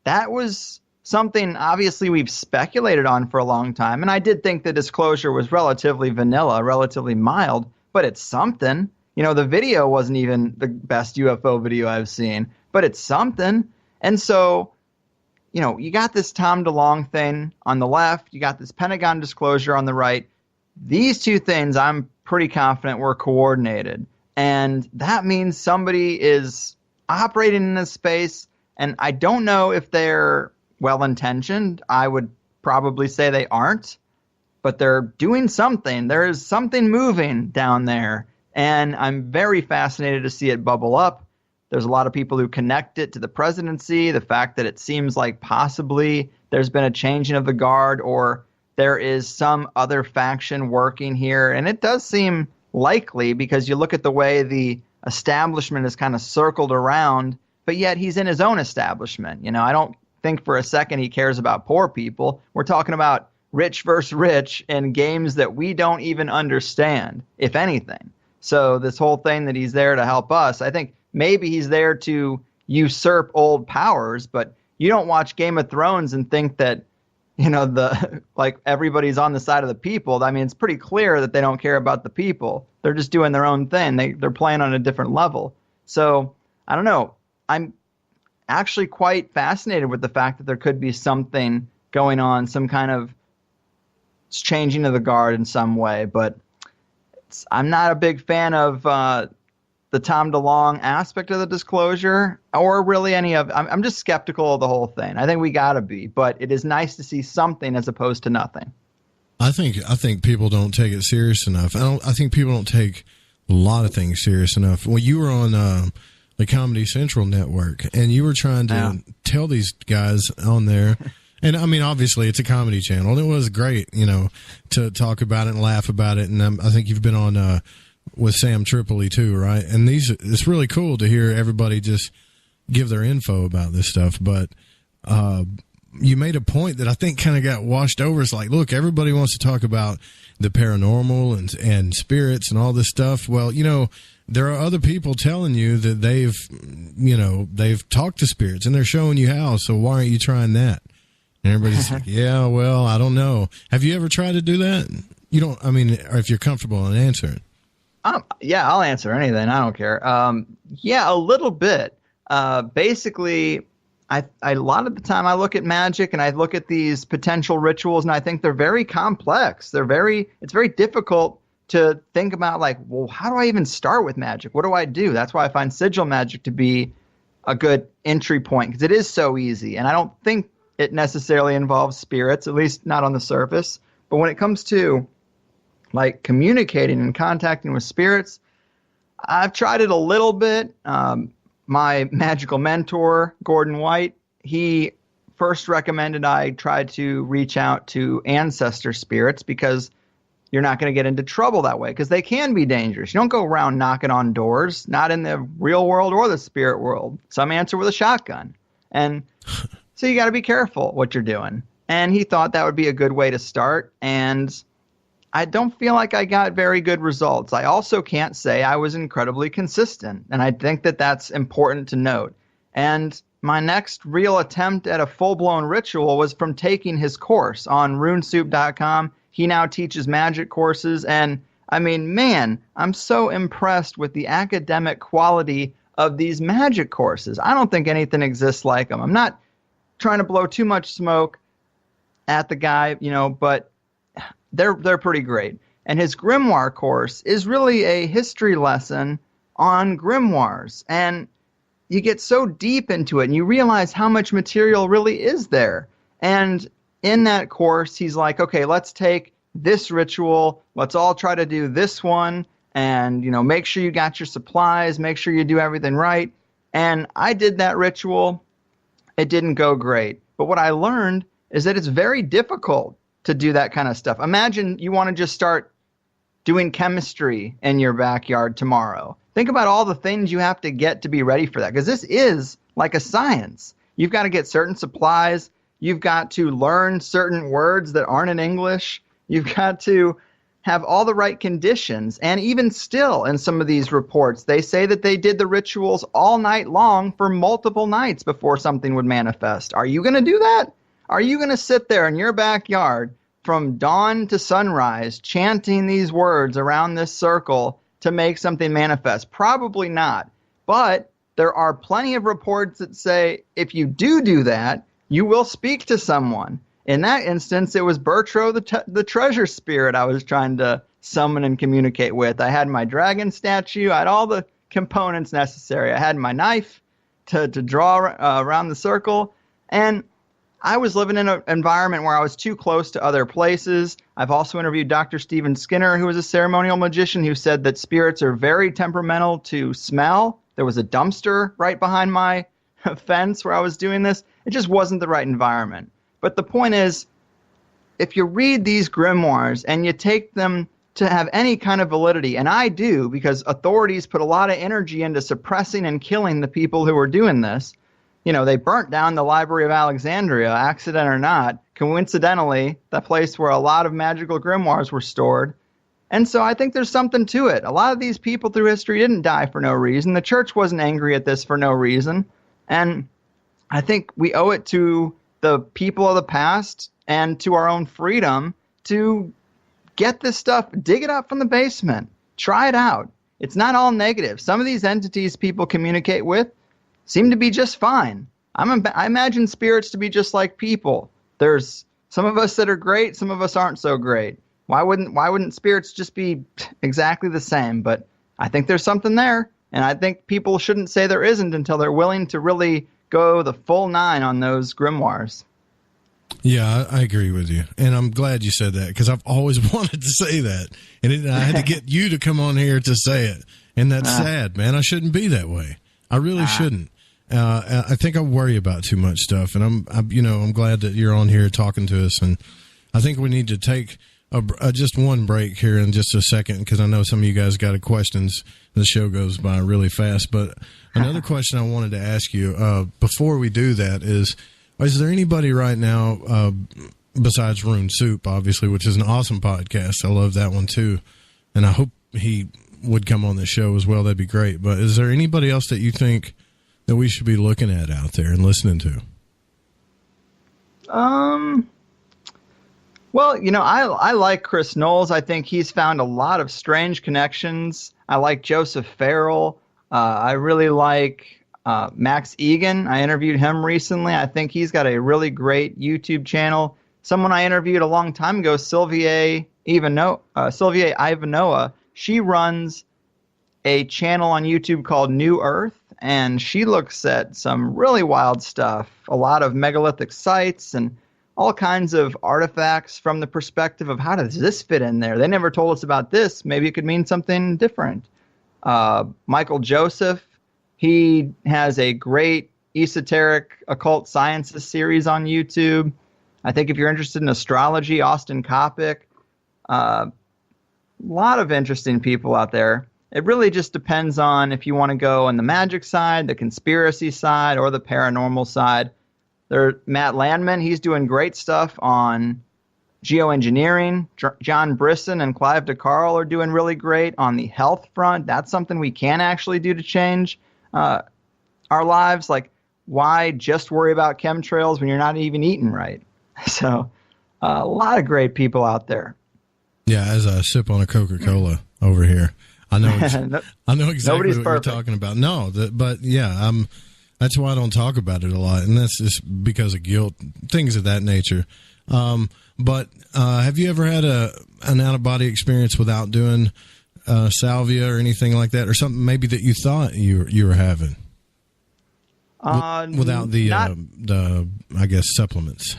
That was something obviously we've speculated on for a long time, and I did think the disclosure was relatively vanilla, relatively mild, but it's something. The video wasn't even the best UFO video I've seen, but it's something. And so, you got this Tom DeLonge thing on the left, you got this Pentagon disclosure on the right. These two things I'm pretty confident were coordinated. And that means somebody is operating in this space, and I don't know if they're well-intentioned. I would probably say they aren't, but they're doing something. There is something moving down there, and I'm very fascinated to see it bubble up. There's a lot of people who connect it to the presidency, the fact that it seems like possibly there's been a changing of the guard, or there is some other faction working here. And it does seem likely because you look at the way the establishment is kind of circled around, but yet he's in his own establishment. I don't think for a second he cares about poor people. We're talking about rich versus rich in games that we don't even understand, if anything. So this whole thing that he's there to help us, I think maybe he's there to usurp old powers, but you don't watch Game of Thrones and think that, everybody's on the side of the people. I mean, it's pretty clear that they don't care about the people. They're just doing their own thing. They're playing on a different level. So I don't know. I'm actually quite fascinated with the fact that there could be something going on, some kind of changing of the guard in some way. But I'm not a big fan of the Tom DeLonge aspect of the disclosure, or really any of. I'm just skeptical of the whole thing. I think we gotta be, but it is nice to see something as opposed to nothing. I think people don't take it serious enough. I think people don't take a lot of things serious enough. Well, you were on the Comedy Central network, and you were trying to tell these guys on there. And I mean, obviously, it's a comedy channel, and it was great, to talk about it and laugh about it. And I think you've been on with Sam Tripoli too, right? And it's really cool to hear everybody just give their info about this stuff. But you made a point that I think kind of got washed over. It's like, look, everybody wants to talk about the paranormal and spirits and all this stuff. Well, there are other people telling you that they've talked to spirits and they're showing you how. So why aren't you trying that? And everybody's like, yeah, well, I don't know. Have you ever tried to do that? You don't, or if you're comfortable in answering. Yeah, I'll answer anything. I don't care. Yeah, a little bit. Basically, a lot of the time I look at magic and I look at these potential rituals, and I think they're very complex. It's very difficult to think about, like, well, how do I even start with magic? What do I do? That's why I find sigil magic to be a good entry point, because it is so easy. And I don't think it necessarily involves spirits, at least not on the surface. But when it comes to like communicating and contacting with spirits, I've tried it a little bit. My magical mentor, Gordon White, he first recommended I try to reach out to ancestor spirits, because you're not going to get into trouble that way, because they can be dangerous. You don't go around knocking on doors, not in the real world or the spirit world. Some answer with a shotgun. And so you got to be careful what you're doing. And he thought that would be a good way to start. And I don't feel like I got very good results. I also can't say I was incredibly consistent, and I think that that's important to note. And my next real attempt at a full-blown ritual was from taking his course on runesoup.com. He now teaches magic courses, and man, I'm so impressed with the academic quality of these magic courses. I don't think anything exists like them. I'm not trying to blow too much smoke at the guy, but they're pretty great. And his grimoire course is really a history lesson on grimoires. And you get so deep into it and you realize how much material really is there. And in that course, he's like, okay, let's take this ritual. Let's all try to do this one. And, make sure you got your supplies. Make sure you do everything right. And I did that ritual. It didn't go great. But what I learned is that it's very difficult to do that kind of stuff. Imagine you want to just start doing chemistry in your backyard tomorrow. Think about all the things you have to get to be ready for that, because this is like a science. You've got to get certain supplies. You've got to learn certain words that aren't in English. You've got to have all the right conditions. And even still, in some of these reports, they say that they did the rituals all night long for multiple nights before something would manifest. Are you going to do that? Are you going to sit there in your backyard from dawn to sunrise chanting these words around this circle to make something manifest? Probably not. But there are plenty of reports that say if you do that, you will speak to someone. In that instance, it was Bertro, the treasure spirit I was trying to summon and communicate with. I had my dragon statue. I had all the components necessary. I had my knife to draw around the circle. And I was living in an environment where I was too close to other places. I've also interviewed Dr. Stephen Skinner, who was a ceremonial magician, who said that spirits are very temperamental to smell. There was a dumpster right behind my fence where I was doing this. It just wasn't the right environment. But the point is, if you read these grimoires and you take them to have any kind of validity, and I do, because authorities put a lot of energy into suppressing and killing the people who were doing this. You know, they burnt down the Library of Alexandria, accident or not, coincidentally, the place where a lot of magical grimoires were stored. And so I think there's something to it. A lot of these people through history didn't die for no reason. The church wasn't angry at this for no reason. And I think we owe it to the people of the past and to our own freedom to get this stuff, dig it up from the basement, try it out. It's not all negative. Some of these entities people communicate with seem to be just fine. I imagine spirits to be just like people. There's some of us that are great, some of us aren't so great. Why wouldn't spirits just be exactly the same? But I think there's something there, and I think people shouldn't say there isn't until they're willing to really go the full 9 on those grimoires. Yeah, I agree with you, and I'm glad you said that, because I've always wanted to say that, and I had to get you to come on here to say it, and that's sad, man. I shouldn't be that way. I really shouldn't. I think I worry about too much stuff, and I'm glad that you're on here talking to us, and I think we need to take just one break here in just a second, because I know some of you guys got questions. The show goes by really fast, but another question I wanted to ask you before we do that is there anybody right now besides Rune Soup, obviously, which is an awesome podcast? I love that one too, and I hope he would come on the show as well. That'd be great. But is there anybody else that you think that we should be looking at out there and listening to? Well, I like Chris Knowles. I think he's found a lot of strange connections. I like Joseph Farrell. I really like Max Egan. I interviewed him recently. I think he's got a really great YouTube channel. Someone I interviewed a long time ago, Salvia Divinorum, she runs a channel on YouTube called New Earth, and she looks at some really wild stuff, a lot of megalithic sites and all kinds of artifacts from the perspective of how does this fit in there? They never told us about this. Maybe it could mean something different. Michael Joseph, he has a great esoteric occult sciences series on YouTube. I think if you're interested in astrology, Austin Coppock, a lot of interesting people out there. It really just depends on if you want to go on the magic side, the conspiracy side, or the paranormal side. Matt Landman, he's doing great stuff on geoengineering. John Brisson and Clive DeCarl are doing really great on the health front. That's something we can actually do to change our lives. Like, why just worry about chemtrails when you're not even eating right? So a lot of great people out there. Yeah, as I sip on a Coca-Cola over here, I know exactly what you're talking about. No, but yeah, that's why I don't talk about it a lot, and that's just because of guilt, things of that nature. But have you ever had an out-of-body experience without doing salvia or anything like that, or something maybe that you thought you were having without the I guess supplements?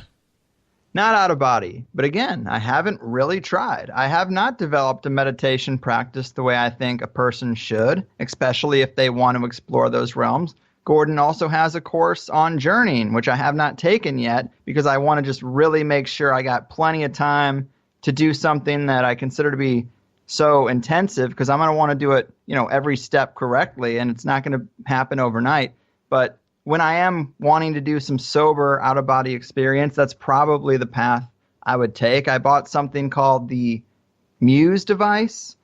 Not out of body, but again, I haven't really tried. I have not developed a meditation practice the way I think a person should, especially if they want to explore those realms. Gordon also has a course on journeying, which I have not taken yet because I want to just really make sure I got plenty of time to do something that I consider to be so intensive, because I'm going to want to do it, every step correctly, and it's not going to happen overnight. But when I am wanting to do some sober out-of-body experience, that's probably the path I would take. I bought something called the Muse device.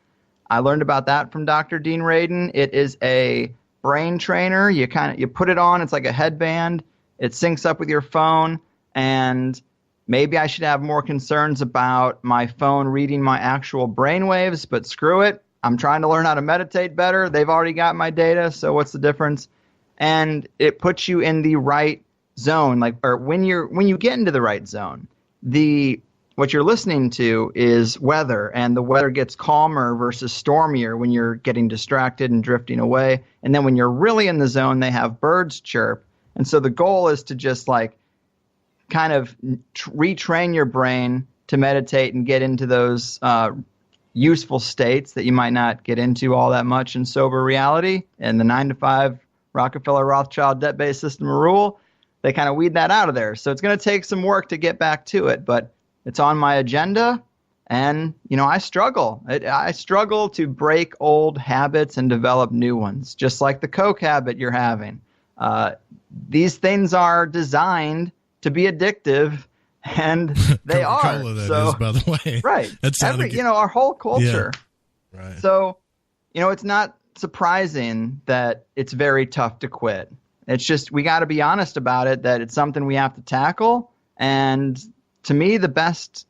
I learned about that from Dr. Dean Radin. It is a brain trainer. You put it on. It's like a headband. It syncs up with your phone, and maybe I should have more concerns about my phone reading my actual brain waves, but screw it. I'm trying to learn how to meditate better. They've already got my data, so what's the difference? And it puts you in the right zone, or when you get into the right zone, what you're listening to is weather, and the weather gets calmer versus stormier when you're getting distracted and drifting away. And then when you're really in the zone, they have birds chirp. And so the goal is to just kind of retrain your brain to meditate and get into those useful states that you might not get into all that much in sober reality. And the 9-to-5 Rockefeller Rothschild debt-based system of rule, they kind of weed that out of there. So it's going to take some work to get back to it, but it's on my agenda. And, I struggle. I struggle to break old habits and develop new ones, just like the Coke habit you're having. These things are designed to be addictive, and they are. That is, by the way. Right. That's our whole culture. Yeah. Right. So, it's not surprising that it's very tough to quit. It's just, we got to be honest about it, that it's something we have to tackle. And to me, the best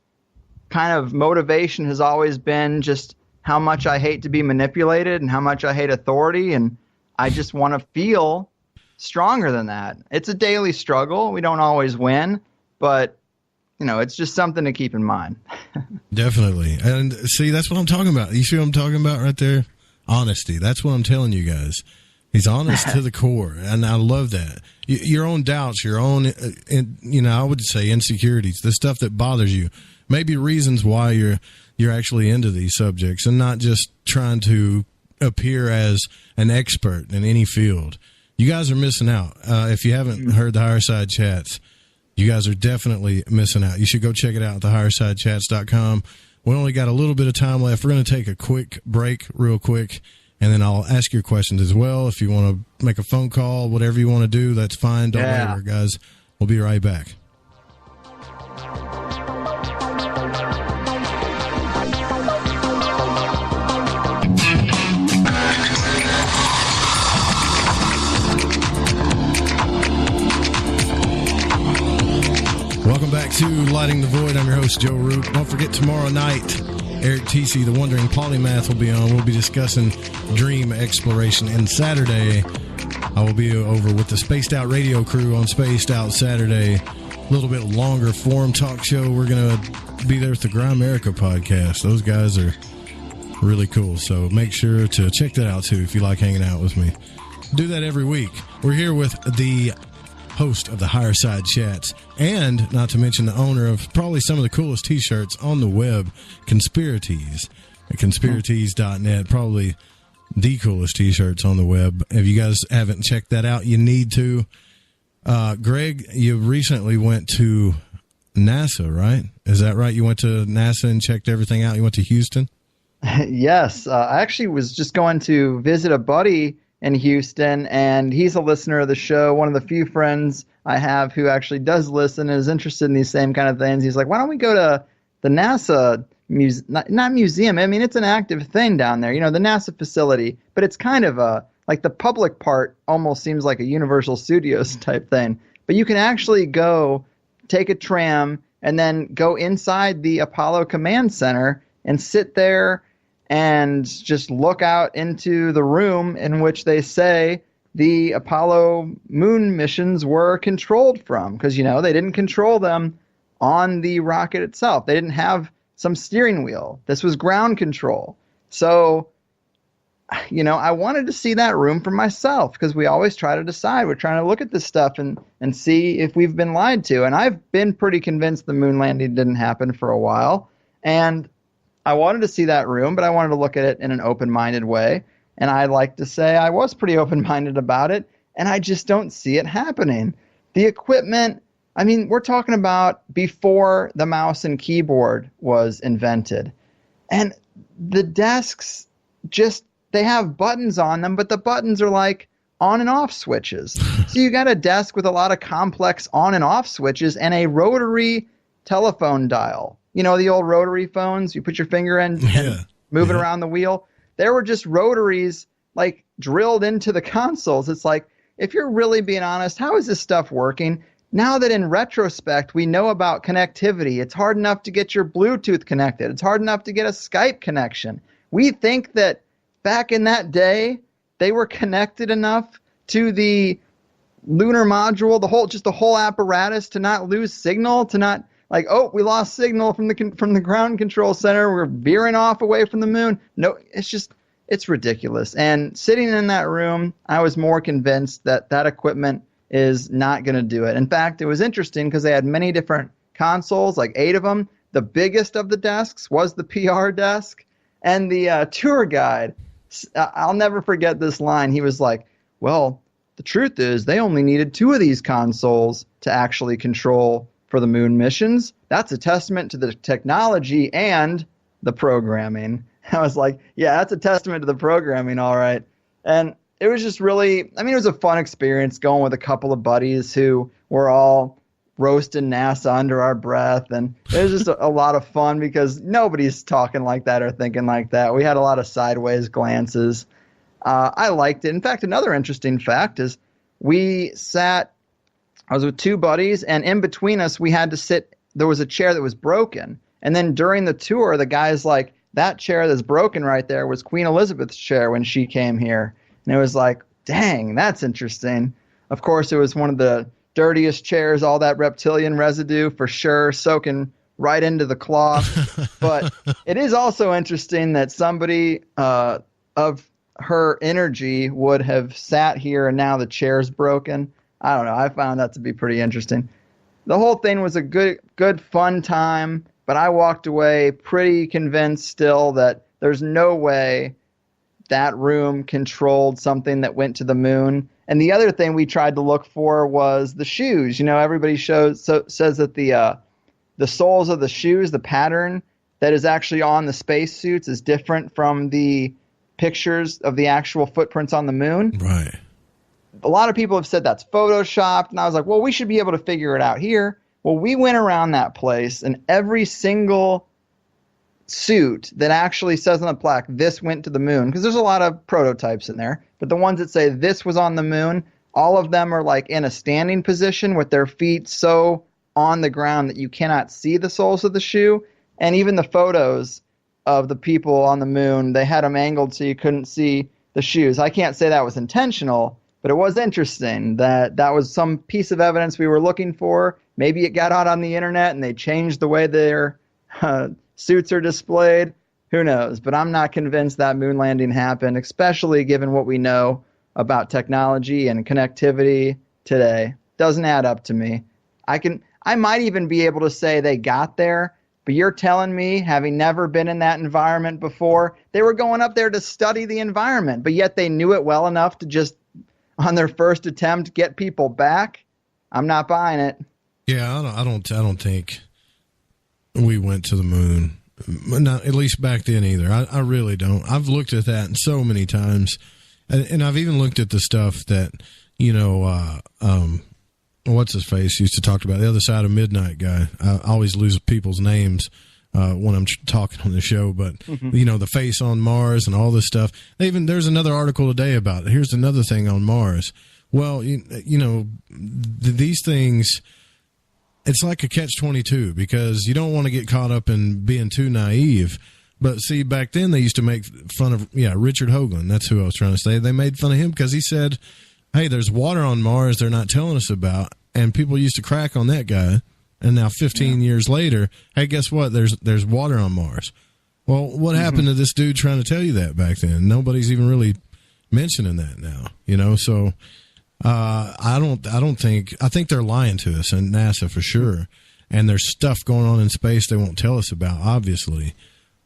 kind of motivation has always been just how much I hate to be manipulated and how much I hate authority. And I just want to feel stronger than that. It's a daily struggle. We don't always win, but it's just something to keep in mind. Definitely. And see, that's what I'm talking about. You see what I'm talking about right there? Honesty. That's what I'm telling you guys. He's honest to the core, and I love that. Your own doubts, your own, I would say insecurities, the stuff that bothers you, maybe reasons why you're actually into these subjects, and not just trying to appear as an expert in any field. You guys are missing out. If you haven't heard the Higherside Chats, you guys are definitely missing out. You should go check it out at thehighersidechats.com. We only got a little bit of time left. We're going to take a quick break real quick, and then I'll ask your questions as well. If you want to make a phone call, whatever you want to do, that's fine. Don't worry, guys. We'll be right back. Welcome back to Lighting the Void. I'm your host, Joe Root. Don't forget, tomorrow night, Eric TC, the Wandering Polymath, will be on. We'll be discussing dream exploration. And Saturday, I will be over with the Spaced Out Radio crew on Spaced Out Saturday. A little bit longer form talk show. We're going to be there with the Grimerica podcast. Those guys are really cool. So make sure to check that out, too, if you like hanging out with me. Do that every week. We're here with the host of the Higherside Chats, and not to mention the owner of probably some of the coolest t-shirts on the web, Conspiratees at conspiratees.net. Probably the coolest t-shirts on the web. If you guys haven't checked that out, you need to. Greg, you recently went to NASA, right? Is that right? You went to NASA and checked everything out? You went to Houston? Yes. I actually was just going to visit a buddy in Houston, and he's a listener of the show, one of the few friends I have who actually does listen and is interested in these same kind of things. He's like, why don't we go to the NASA not museum. I mean, it's an active thing down there, the NASA facility, but it's kind of like the public part almost seems like a Universal Studios type thing. But you can actually go take a tram and then go inside the Apollo Command Center and sit there and just look out into the room in which they say the Apollo moon missions were controlled from. Because, they didn't control them on the rocket itself. They didn't have some steering wheel. This was ground control. So, I wanted to see that room for myself, because we always try to decide. We're trying to look at this stuff and see if we've been lied to. And I've been pretty convinced the moon landing didn't happen for a while. And I wanted to see that room, but I wanted to look at it in an open-minded way. And I like to say I was pretty open-minded about it, and I just don't see it happening. The equipment, I mean, we're talking about before the mouse and keyboard was invented. And the desks they have buttons on them, but the buttons are like on and off switches. So you got a desk with a lot of complex on and off switches and a rotary telephone dial. The old rotary phones, you put your finger in and move it around the wheel. There were just rotaries like drilled into the consoles. It's like, if you're really being honest, how is this stuff working? Now that in retrospect we know about connectivity, it's hard enough to get your Bluetooth connected. It's hard enough to get a Skype connection. We think that back in that day, they were connected enough to the lunar module, the whole apparatus, to not lose signal, to not like, oh, we lost signal from the ground control center, we're veering off away from the moon. No, it's ridiculous. And sitting in that room, I was more convinced that equipment is not going to do it. In fact, it was interesting because they had many different consoles, like 8 of them. The biggest of the desks was the PR desk, and the tour guide, I'll never forget this line. He was like, well, the truth is they only needed 2 of these consoles to actually control for the moon missions. That's a testament to the technology and the programming. I was like, yeah, that's a testament to the programming, all right. And it was just really, I mean, it was a fun experience going with a couple of buddies who were all roasting NASA under our breath. And it was just a lot of fun because nobody's talking like that or thinking like that. We had a lot of sideways glances. I liked it. In fact, another interesting fact is I was with 2 buddies, and in between us, we had to sit, there was a chair that was broken. And then during the tour, the guy's like, that chair that's broken right there was Queen Elizabeth's chair when she came here. And it was like, dang, that's interesting. Of course, it was one of the dirtiest chairs, all that reptilian residue for sure, soaking right into the cloth. But it is also interesting that somebody of her energy would have sat here and now the chair's broken. I don't know. I found that to be pretty interesting. The whole thing was a good fun time, but I walked away pretty convinced still that there's no way that room controlled something that went to the moon. And the other thing we tried to look for was the shoes. You know, everybody says that the soles of the shoes, the pattern that is actually on the spacesuits is different from the pictures of the actual footprints on the moon. Right. A lot of people have said that's photoshopped, and I was like, well, we should be able to figure it out here. Well, we went around that place, and every single suit that actually says on the plaque, this went to the moon, because there's a lot of prototypes in there, but the ones that say this was on the moon, all of them are like in a standing position with their feet so on the ground that you cannot see the soles of the shoe. And even the photos of the people on the moon, they had them angled so you couldn't see the shoes. I can't say that was intentional, but it was interesting that was some piece of evidence we were looking for. Maybe it got out on the internet and they changed the way their suits are displayed. Who knows? But I'm not convinced that moon landing happened, especially given what we know about technology and connectivity today. Doesn't add up to me. I might even be able to say they got there, but you're telling me, having never been in that environment before, they were going up there to study the environment, but yet they knew it well enough to just, on their first attempt, get people back? I'm not buying it. Yeah, I don't think we went to the moon. Not at least back then either. I really don't. I've looked at that so many times, and I've even looked at the stuff that, you know, what's his face used to talk about, the other side of midnight guy. I always lose people's names when I'm talking on the show, but you know, the face on Mars and all this stuff. There's another article today about it. Here's another thing on Mars. Well, you know, these things, it's like a catch-22 because you don't want to get caught up in being too naive. But see, back then they used to make fun of, Richard Hoagland. That's who I was trying to say. They made fun of him because he said, hey, there's water on Mars they're not telling us about. And people used to crack on that guy. And now 15 years later, hey, guess what? There's water on Mars. Well, what happened to this dude trying to tell you that back then? Nobody's even really mentioning that now, you know? So I think they're lying to us and NASA for sure. And there's stuff going on in space they won't tell us about, obviously.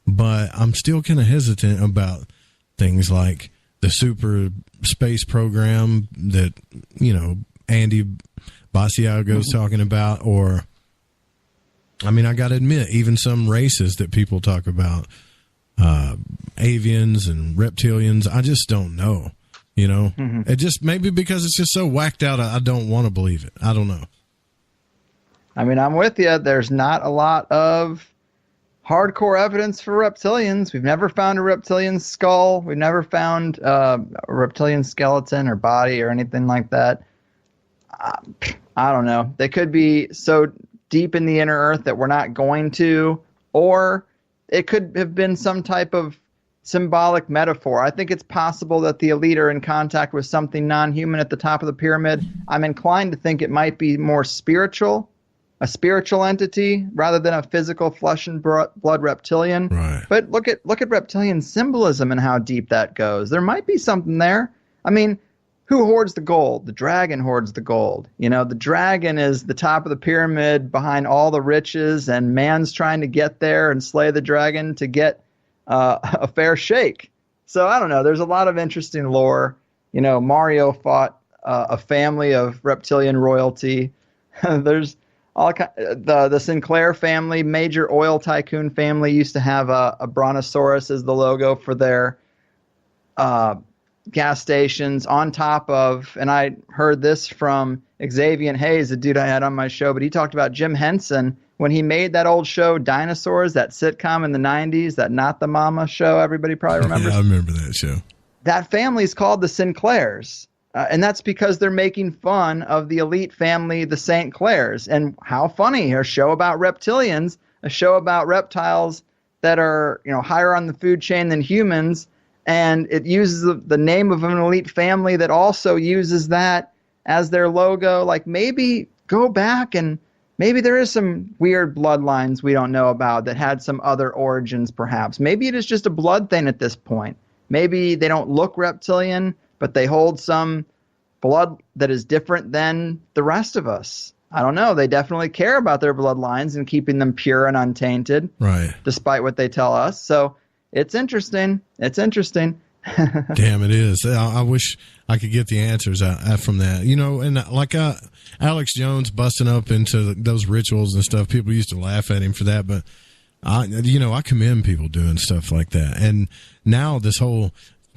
But I'm still kind of hesitant about things like the super space program that, you know, Andy Basiago's talking about, or, I mean, I got to admit, even some races that people talk about, avians and reptilians, I just don't know, you know? It just, maybe because it's just so whacked out, I don't want to believe it. I don't know. I mean, I'm with you. There's not a lot of hardcore evidence for reptilians. We've never found a reptilian skull. We've never found a reptilian skeleton or body or anything like that. I don't know. They could be so deep in the inner earth that we're not going to, or it could have been some type of symbolic metaphor. I think it's possible that the elite are in contact with something non-human at the top of the pyramid. I'm inclined to think it might be more spiritual, a spiritual entity rather than a physical flesh and blood reptilian. Right. But look at reptilian symbolism and how deep that goes. There might be something there. I mean, who hoards the gold? The dragon hoards the gold. You know, the dragon is the top of the pyramid behind all the riches, and man's trying to get there and slay the dragon to get a fair shake. So I don't know. There's a lot of interesting lore. You know, Mario fought a family of reptilian royalty. There's the Sinclair family, major oil tycoon family, used to have a brontosaurus as the logo for their gas stations on top of, and I heard this from Xavier Hayes, the dude I had on my show, but he talked about Jim Henson when he made that old show Dinosaurs, that sitcom in the 90s, that Not the Mama show everybody probably remembers. Yeah, I remember that show. That family is called the Sinclairs. And that's because they're making fun of the elite family, the St. Clairs. And how funny, a show about reptilians, a show about reptiles that are, you know, higher on the food chain than humans. And it uses the name of an elite family that also uses that as their logo. Like, maybe go back and maybe there is some weird bloodlines we don't know about that had some other origins, perhaps. Maybe it is just a blood thing at this point. Maybe they don't look reptilian, but they hold some blood that is different than the rest of us. I don't know. They definitely care about their bloodlines and keeping them pure and untainted, right? Despite what they tell us. So it's interesting. It's interesting. Damn, it is. I wish I could get the answers out from that. You know, and like Alex Jones busting up into those rituals and stuff, people used to laugh at him for that, but I commend people doing stuff like that. And now this whole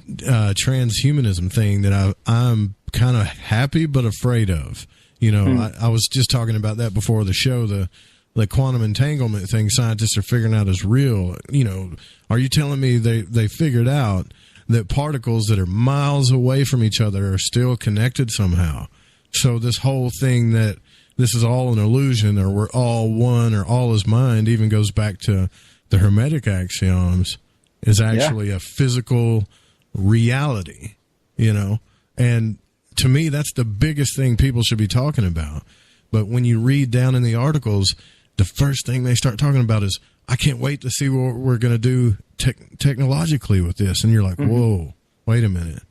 transhumanism thing that I'm kind of happy but afraid of. You know, I was just talking about that before the show, the quantum entanglement thing scientists are figuring out is real. You know, are you telling me they figured out that particles that are miles away from each other are still connected somehow? So this whole thing that this is all an illusion, or we're all one, or all is mind, even goes back to the Hermetic axioms, is actually a physical reality, you know? And to me, that's the biggest thing people should be talking about. But when you read down in the articles, the first thing they start talking about is, I can't wait to see what we're going to do technologically with this. And you're like, whoa, wait a minute.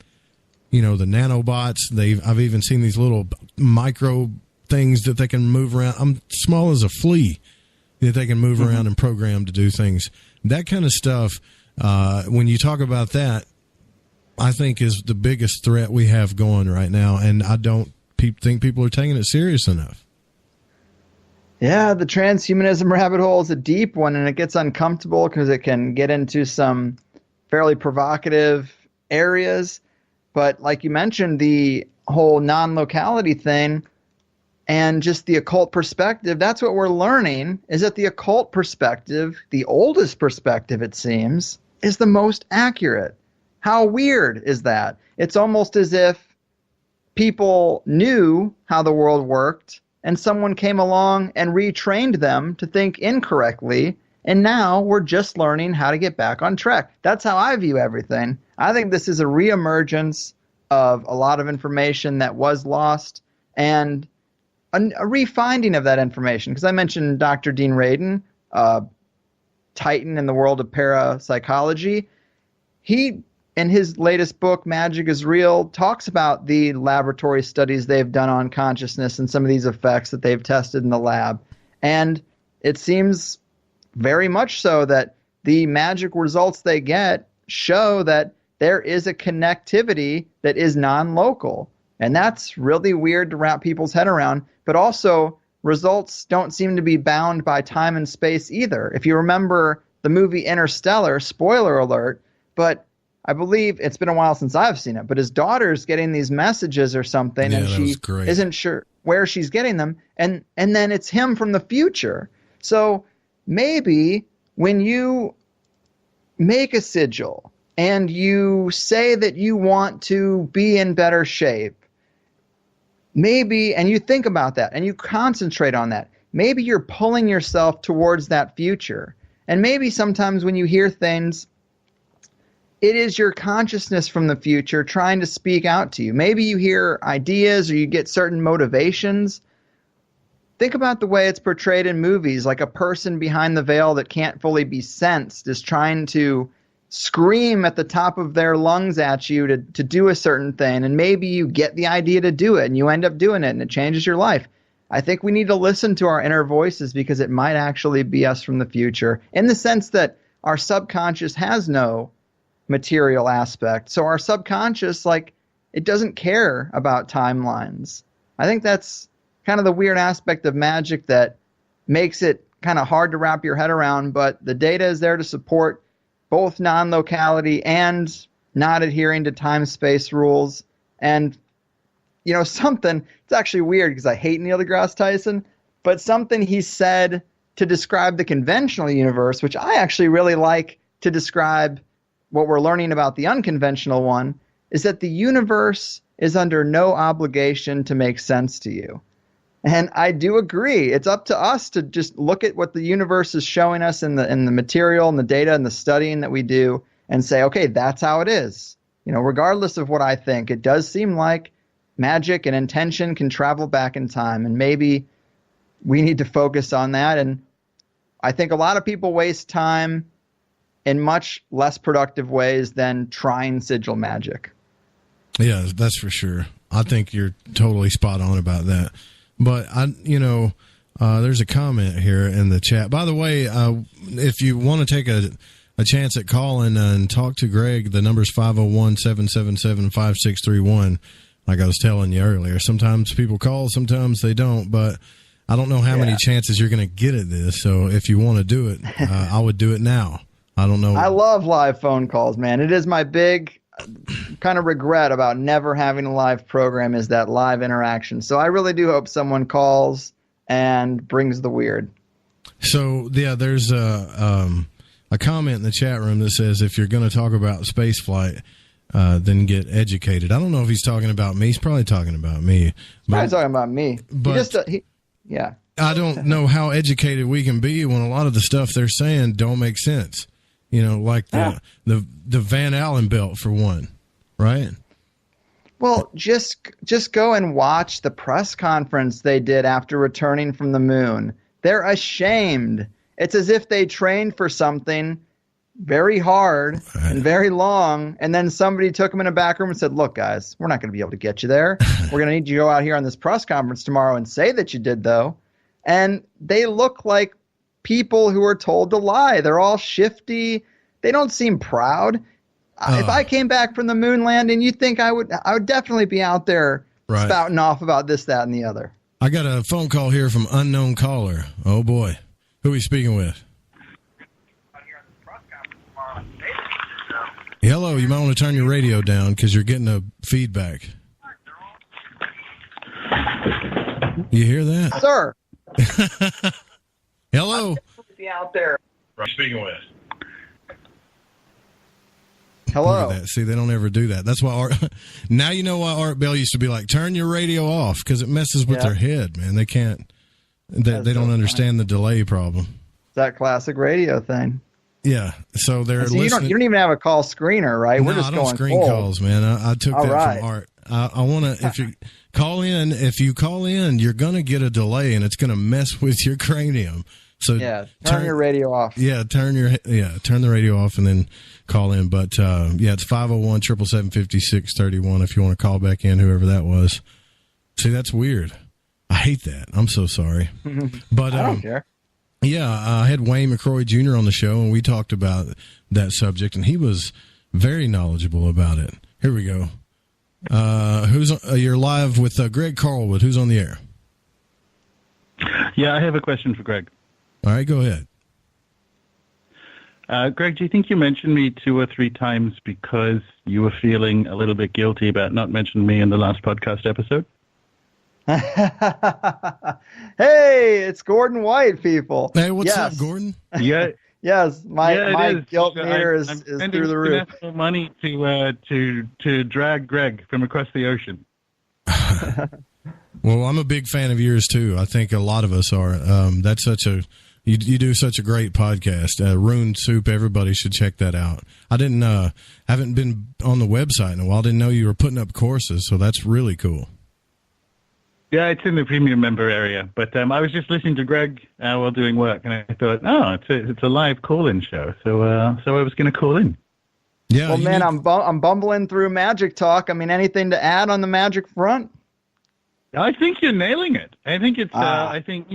You know, the nanobots, I've even seen these little micro things that they can move around. I'm small as a flea that they can move around and program to do things. That kind of stuff, when you talk about that, I think is the biggest threat we have going right now. And I don't think people are taking it serious enough. Yeah, the transhumanism rabbit hole is a deep one, and it gets uncomfortable because it can get into some fairly provocative areas. But like you mentioned, the whole non-locality thing and just the occult perspective, that's what we're learning, is that the occult perspective, the oldest perspective it seems, is the most accurate. How weird is that? It's almost as if people knew how the world worked and someone came along and retrained them to think incorrectly, and now we're just learning how to get back on track. That's how I view everything. I think this is a reemergence of a lot of information that was lost and a refinding of that information. Because I mentioned Dr. Dean Radin, titan in the world of parapsychology. He, in his latest book, Magic is Real, talks about the laboratory studies they've done on consciousness and some of these effects that they've tested in the lab. And it seems very much so that the magic results they get show that there is a connectivity that is non-local. And that's really weird to wrap people's head around. But also, results don't seem to be bound by time and space either. If you remember the movie Interstellar, spoiler alert, but I believe it's been a while since I've seen it, but his daughter's getting these messages or something, and she isn't sure where she's getting them, and then it's him from the future. So maybe when you make a sigil and you say that you want to be in better shape, maybe, and you think about that and you concentrate on that, maybe you're pulling yourself towards that future. And maybe sometimes when you hear things, it is your consciousness from the future trying to speak out to you. Maybe you hear ideas or you get certain motivations. Think about the way it's portrayed in movies, like a person behind the veil that can't fully be sensed is trying to scream at the top of their lungs at you to do a certain thing, and maybe you get the idea to do it and you end up doing it and it changes your life. I think we need to listen to our inner voices because it might actually be us from the future, in the sense that our subconscious has no material aspect. So our subconscious, like, it doesn't care about timelines. I think that's kind of the weird aspect of magic that makes it kind of hard to wrap your head around, but the data is there to support both non-locality and not adhering to time-space rules. And, you know, something, it's actually weird because I hate Neil deGrasse Tyson, but something he said to describe the conventional universe, which I actually really like to describe what we're learning about the unconventional one, is that the universe is under no obligation to make sense to you. And I do agree. It's up to us to just look at what the universe is showing us in the material and the data and the studying that we do and say, okay, that's how it is. You know, regardless of what I think, it does seem like magic and intention can travel back in time, and maybe we need to focus on that. And I think a lot of people waste time in much less productive ways than trying sigil magic. Yeah, that's for sure. I think you're totally spot on about that. But there's a comment here in the chat. By the way, if you want to take a chance at calling and talk to Greg, the number's 501-777-5631. Like I was telling you earlier, sometimes people call, sometimes they don't. But I don't know how many chances you're going to get at this. So if you want to do it, I would do it now. I don't know. I love live phone calls, man. It is my big kind of regret about never having a live program, is that live interaction. So I really do hope someone calls and brings the weird. So yeah, there's a comment in the chat room that says, if you're going to talk about space flight, then get educated. I don't know if he's talking about me. He's probably talking about me. Probably talking about me. But yeah. I don't know how educated we can be when a lot of the stuff they're saying don't make sense. You know, like the Van Allen belt, for one, right? Well, just go and watch the press conference they did after returning from the moon. They're ashamed. It's as if they trained for something very hard and very long, and then somebody took them in a back room and said, look, guys, we're not going to be able to get you there. We're going to need you to go out here on this press conference tomorrow and say that you did, though. And they look like people who are told to lie. They're all shifty. They don't seem proud. If I came back from the moon landing, you think I would definitely be out there spouting off about this, that, and the other. I got a phone call here from unknown caller. Oh boy. Who are we speaking with? Hello, you might want to turn your radio down because you're getting a feedback. You hear that? Sir. Hello. Be out there. Speaking with. Hello. See, they don't ever do that. That's why now you know why Art Bell used to be like, turn your radio off, because it messes with their head, man. They can't. They don't understand the delay problem. That classic radio thing. Yeah, so they're listening. You don't even have a call screener, right? No, We're just I don't going screen full. calls, man. I took that from Art. I want to. If you call in, you're gonna get a delay, and it's gonna mess with your cranium. So turn your radio off. Turn the radio off and then call in. But it's 501-777-5631 if you want to call back in, whoever that was. See, that's weird. I hate that. I'm so sorry. But I don't care. Yeah, I had Wayne McCrory Jr. on the show, and we talked about that subject, and he was very knowledgeable about it. Here we go. You're live with Greg Carlwood. Who's on the air? Yeah, I have a question for Greg. All right, go ahead. Greg, do you think you mentioned me 2 or 3 times because you were feeling a little bit guilty about not mentioning me in the last podcast episode? Hey, it's Gordon White, people. Hey, what's up, Gordon? Yeah. Yes, my guilt meter is through the roof. I'm money to drag Greg from across the ocean. Well, I'm a big fan of yours, too. I think a lot of us are. That's such a You do such a great podcast. Rune Soup, everybody should check that out. I haven't been on the website in a while. Didn't know you were putting up courses, so that's really cool. Yeah, it's in the premium member area. But I was just listening to Greg while doing work, and I thought, it's a live call-in show. So I was going to call in. Yeah. Well, man, I'm bumbling through magic talk. I mean, anything to add on the magic front? I think you're nailing it. I think it's. I think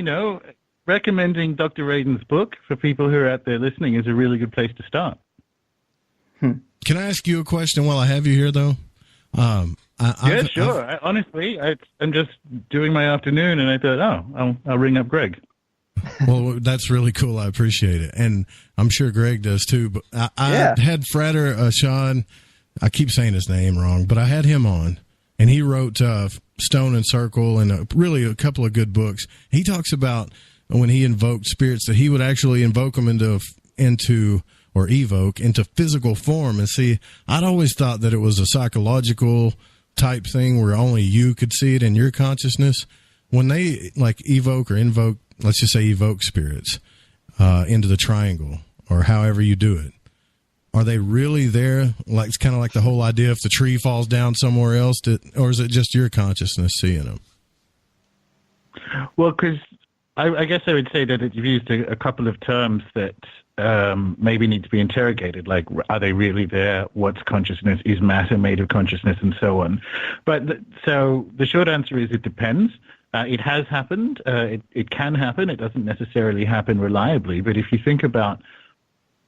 recommending Dr. Radin's book for people who are out there listening is a really good place to start. Can I ask you a question while I have you here, though? Yeah, sure. Honestly, I'm just doing my afternoon, and I thought, I'll ring up Greg. Well, that's really cool. I appreciate it. And I'm sure Greg does, too. But I had Frater Sean, I keep saying his name wrong, but I had him on, and he wrote Stone and Circle and really a couple of good books. He talks about when he invoked spirits that he would actually invoke them into physical form. And see, I'd always thought that it was a psychological type thing where only you could see it in your consciousness. When they evoke or invoke, let's just say evoke spirits into the triangle or however you do it, are they really there? Like, it's kind of like the whole idea if the tree falls down somewhere else, or is it just your consciousness seeing them? Well, because I guess I would say that you've used a couple of terms that maybe need to be interrogated, like, are they really there? What's consciousness? Is matter made of consciousness? And so on. But so the short answer is it depends. It has happened. It can happen. It doesn't necessarily happen reliably. But if you think about,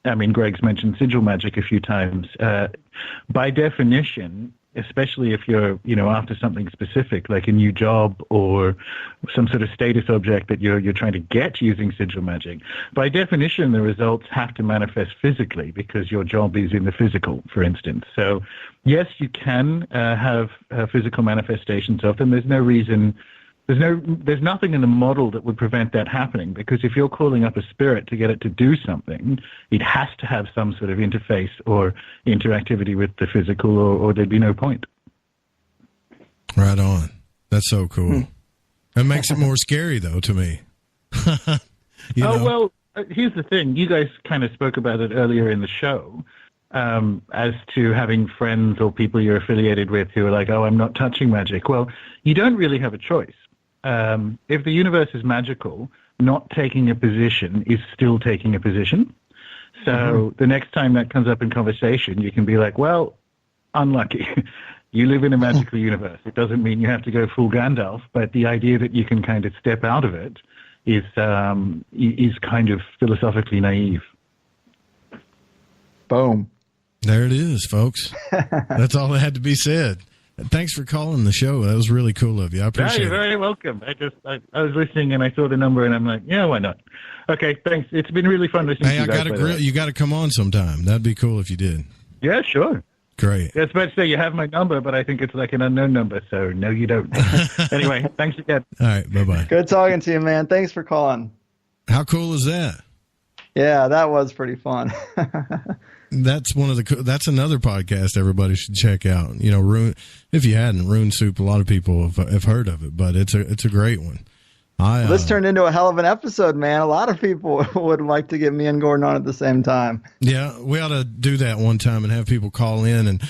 Greg's mentioned sigil magic a few times. By definition, especially if you're, after something specific, like a new job or some sort of status object that you're trying to get using sigil magic, by definition, the results have to manifest physically because your job is in the physical, for instance. So, yes, you can have physical manifestations of them. There's no reason. There's nothing in the model that would prevent that happening, because if you're calling up a spirit to get it to do something, it has to have some sort of interface or interactivity with the physical, or there'd be no point. Right on. That's so cool. That makes it more scary, though, to me. Well, here's the thing. You guys kind of spoke about it earlier in the show, as to having friends or people you're affiliated with who are like, I'm not touching magic. Well, you don't really have a choice. If the universe is magical, not taking a position is still taking a position. So the next time that comes up in conversation, you can be like, well, unlucky. You live in a magical universe. It doesn't mean you have to go full Gandalf, but the idea that you can kind of step out of it is kind of philosophically naive. Boom. There it is, folks. That's all that had to be said. Thanks for calling the show. That was really cool of you. I appreciate it. You're very welcome. I was listening and I saw the number and I'm like, yeah, why not? Okay, thanks. It's been really fun listening to you guys. You got to come on sometime. That'd be cool if you did. Yeah, sure. Great. I was about to say you have my number, but I think it's like an unknown number, so no, you don't. Anyway, thanks again. All right, bye-bye. Good talking to you, man. Thanks for calling. How cool is that? Yeah, that was pretty fun. That's that's another podcast everybody should check out. If you hadn't, Rune Soup, a lot of people have heard of it, but it's a great one. This turned into a hell of an episode, man. A lot of people would like to get me and Gordon on at the same time. Yeah, we ought to do that one time and have people call in. And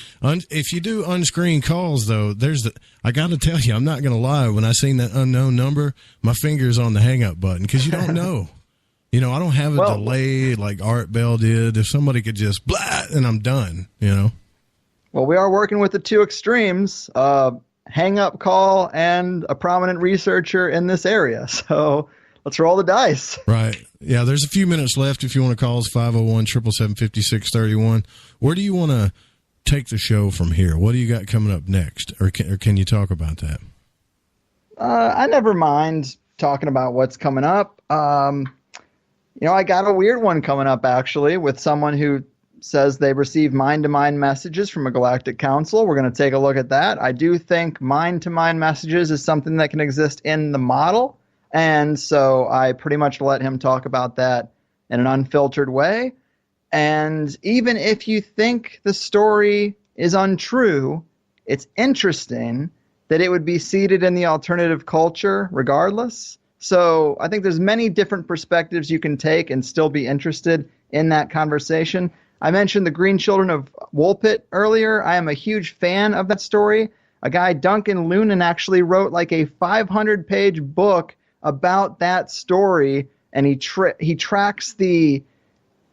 if you do unscreened calls, though, I got to tell you, I'm not going to lie. When I seen that unknown number, my finger's on the hang up button because you don't know. I don't have a delay like Art Bell did. If somebody could just blah, and I'm done, Well, we are working with the two extremes, hang-up call and a prominent researcher in this area. So let's roll the dice. Right. Yeah, there's a few minutes left if you want to call us, 501-777-5631. Where do you want to take the show from here? What do you got coming up next? Or can you talk about that? I never mind talking about what's coming up. I got a weird one coming up, actually, with someone who says they receive mind-to-mind messages from a galactic council. We're going to take a look at that. I do think mind-to-mind messages is something that can exist in the model, and so I pretty much let him talk about that in an unfiltered way. And even if you think the story is untrue, it's interesting that it would be seeded in the alternative culture regardless. So I think there's many different perspectives you can take and still be interested in that conversation. I mentioned the Green Children of Woolpit earlier. I am a huge fan of that story. A guy, Duncan Lunan, actually wrote like a 500-page book about that story, and he tracks the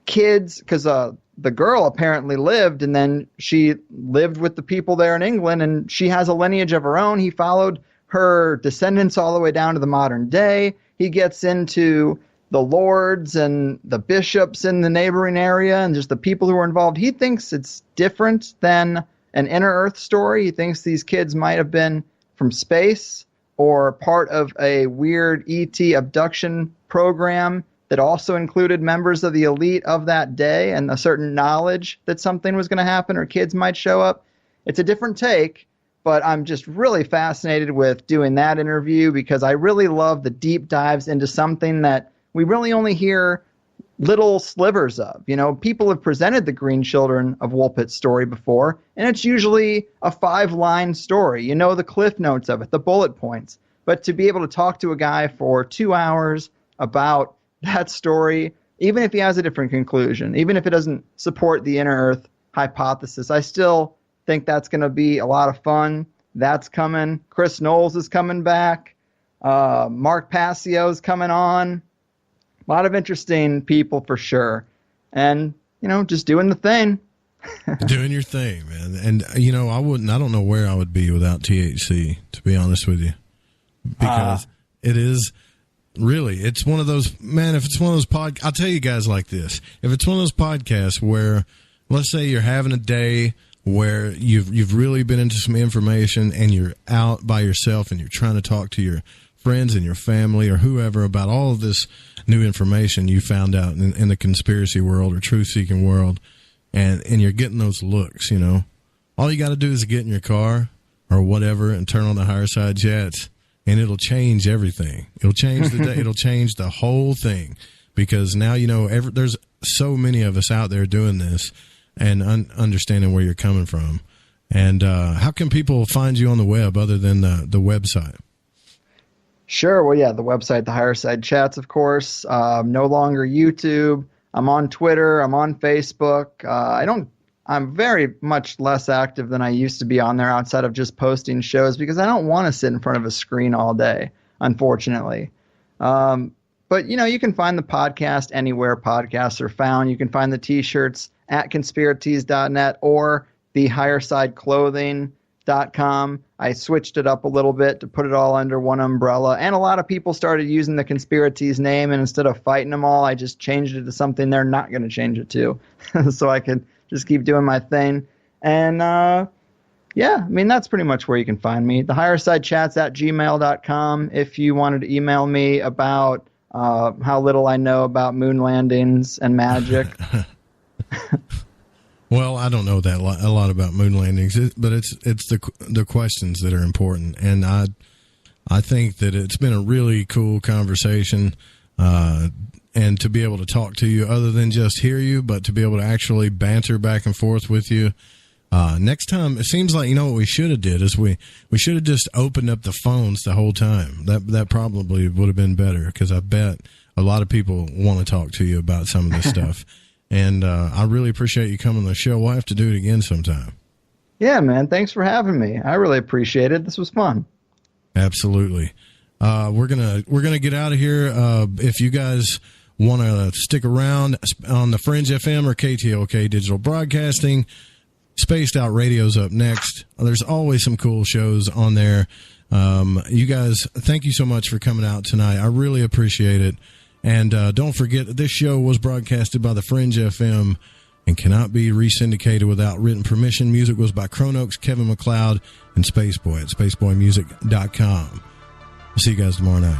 kids, because the girl apparently lived, and then she lived with the people there in England, and she has a lineage of her own. He followed her descendants all the way down to the modern day. He gets into the lords and the bishops in the neighboring area and just the people who are involved. He thinks it's different than an inner Earth story. He thinks these kids might have been from space or part of a weird ET abduction program that also included members of the elite of that day and a certain knowledge that something was going to happen or kids might show up. It's a different take, but I'm just really fascinated with doing that interview because I really love the deep dives into something that we really only hear little slivers of. You know, people have presented the Green Children of Woolpit story before, and it's usually a 5-line story. You know the cliff notes of it, the bullet points. But to be able to talk to a guy for 2 hours about that story, even if he has a different conclusion, even if it doesn't support the inner Earth hypothesis, I still think that's going to be a lot of fun. That's coming. Chris Knowles is coming back. Mark Passio's coming on. A lot of interesting people for sure. And, you know, just doing the thing. Doing your thing, man. And, you know, I don't know where I would be without THC, to be honest with you. Because it is really, it's one of those, man, if it's one of those I'll tell you guys like this. If it's one of those podcasts where, let's say you're having a day where you've really been into some information and you're out by yourself and you're trying to talk to your friends and your family or whoever about all of this new information you found out in the conspiracy world or truth-seeking world, and you're getting those looks, you know. All you got to do is get in your car or whatever and turn on the Higherside Chats, and it'll change everything. It'll change the day. It'll change the whole thing because now, you know, there's so many of us out there doing this and understanding where you're coming from. And how can people find you on the web other than the website? Sure. Well, yeah, the website, the Higherside Chats, of course. No longer YouTube. I'm on Twitter. I'm on Facebook. I'm very much less active than I used to be on there outside of just posting shows because I don't want to sit in front of a screen all day, unfortunately. But, you know, you can find the podcast anywhere podcasts are found. You can find the T-shirts at conspiratees.net or the HighersideClothing.com. I switched it up a little bit to put it all under one umbrella. And a lot of people started using the Conspiratees name, and instead of fighting them all, I just changed it to something they're not going to change it to. So I could just keep doing my thing. And, yeah, I mean, that's pretty much where you can find me. The Higherside Chats at gmail.com if you wanted to email me about how little I know about moon landings and magic. Well, I don't know that a lot about moon landings, but it's the questions that are important, and I think that it's been a really cool conversation, and to be able to talk to you, other than just hear you, but to be able to actually banter back and forth with you. Next time, it seems like, you know, what we should have did is we should have just opened up the phones the whole time. That probably would have been better because I bet a lot of people want to talk to you about some of this stuff. And I really appreciate you coming on the show. We'll have to do it again sometime. Yeah, man. Thanks for having me. I really appreciate it. This was fun. Absolutely. We're gonna get out of here. If you guys want to stick around on the Fringe FM or KTLK Digital Broadcasting, Spaced Out Radio's up next. There's always some cool shows on there. You guys, thank you so much for coming out tonight. I really appreciate it. And don't forget, this show was broadcasted by the Fringe FM and cannot be resyndicated without written permission. Music was by Chronox, Kevin MacLeod, and Spaceboy at spaceboymusic.com. I'll see you guys tomorrow night.